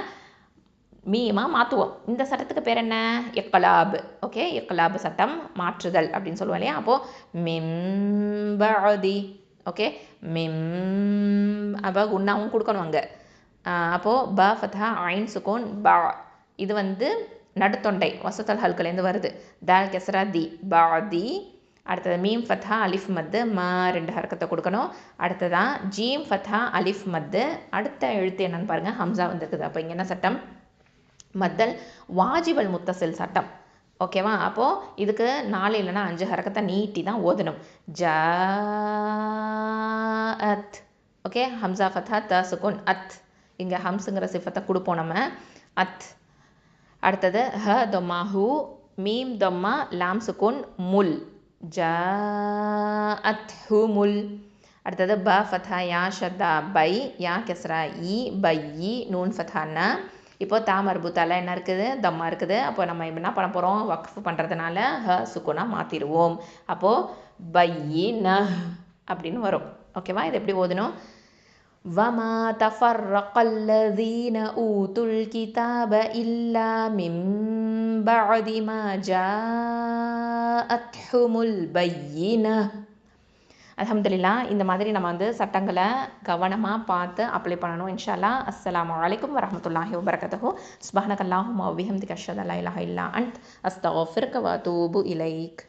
மீமாக மாற்றுவோம். இந்த சட்டத்துக்கு பேர் என்ன, இக்லாப். ஓகே, இக்லாப் சட்டம், மாற்றுதல் அப்படின்னு சொல்லுவோம் இல்லையா. அப்போது மிம்பதி. ஓகே, மிம், அப்போ குன்னாவும் கொடுக்கணும் அங்கே. அப்போது ப ஃபதா ஐன் சுகூன் பா, இது வந்து நடுத்தொண்டை வசத்தல் ஹல்கலேருந்து வருது. தால் கெஸ்ரா தி, பாதி. அடுத்தது மீம் ஃபதா அலிஃப் மத்து ம 2 ஹரக்கத்தை கொடுக்கணும். அடுத்ததான் ஜீம் ஃபதா அலிஃப் மத்து, அடுத்த எழுத்து என்னன்னு பாருங்கள், ஹம்சா வந்துருக்குது. அப்போ இங்கே என்ன சட்டம், மத்தல் வாஜிபல் முத்தசில் சட்டம். ஓகேவா, அப்போது இதுக்கு 4 இல்லைனா 5 ஹரக்கத்தை நீட்டி தான் ஓதணும். ஜஅத். ஓகே, ஹம்சா ஃபதா த சுகுன் அத், இங்கே ஹம்ஸுங்கிற சிஃபத்தை கொடுப்போம் நம்ம, அத். அடுத்தது ஹ தொம்மா ஹூ, மீம் தொம்மா லாம் சுகுன் முல், ஜஅத் ஹூ முல். அடுத்தது ப ஃபதா யா ஷத்தா பை, யா கெஸ்ரா இ பை, நூன் ஃபதா ந. இப்போ தா மர்பூத்தால என்ன இருக்குது, தம்மா இருக்குது. அப்போ நம்ம என்ன பண்ண போகிறோம், வக்ஃப் பண்ணுறதுனால ஹ சுக்குனா மாற்றிடுவோம். அப்போது பையின அப்படின்னு வரும். ஓகேவா, இது எப்படி ஓதணும், வமா தஃபர்ரகல்லதீன ஊதுல் கிதாப இல்லா மின் பஅதி மா ஜாஅத்ஹுமுல் பையினஹ். அல்ஹம்துலில்லாஹ். இந்த மாதிரி நம்ம வந்து சட்டங்களை கவனமாக பார்த்து அப்ளை பண்ணணும் இன்ஷா அல்லாஹ். அஸ்ஸலாமு அலைக்கும் வரஹ்மத்துல்லாஹி வபரகாத்துஹு. சுப்ஹானக அல்லாஹும்ம வ பிஹம்திக அஷ்ஹது அல்லா இலாஹா இல்லா அன்த் அஸ்தக்ஃபிருக வ அதூபு இலைக்.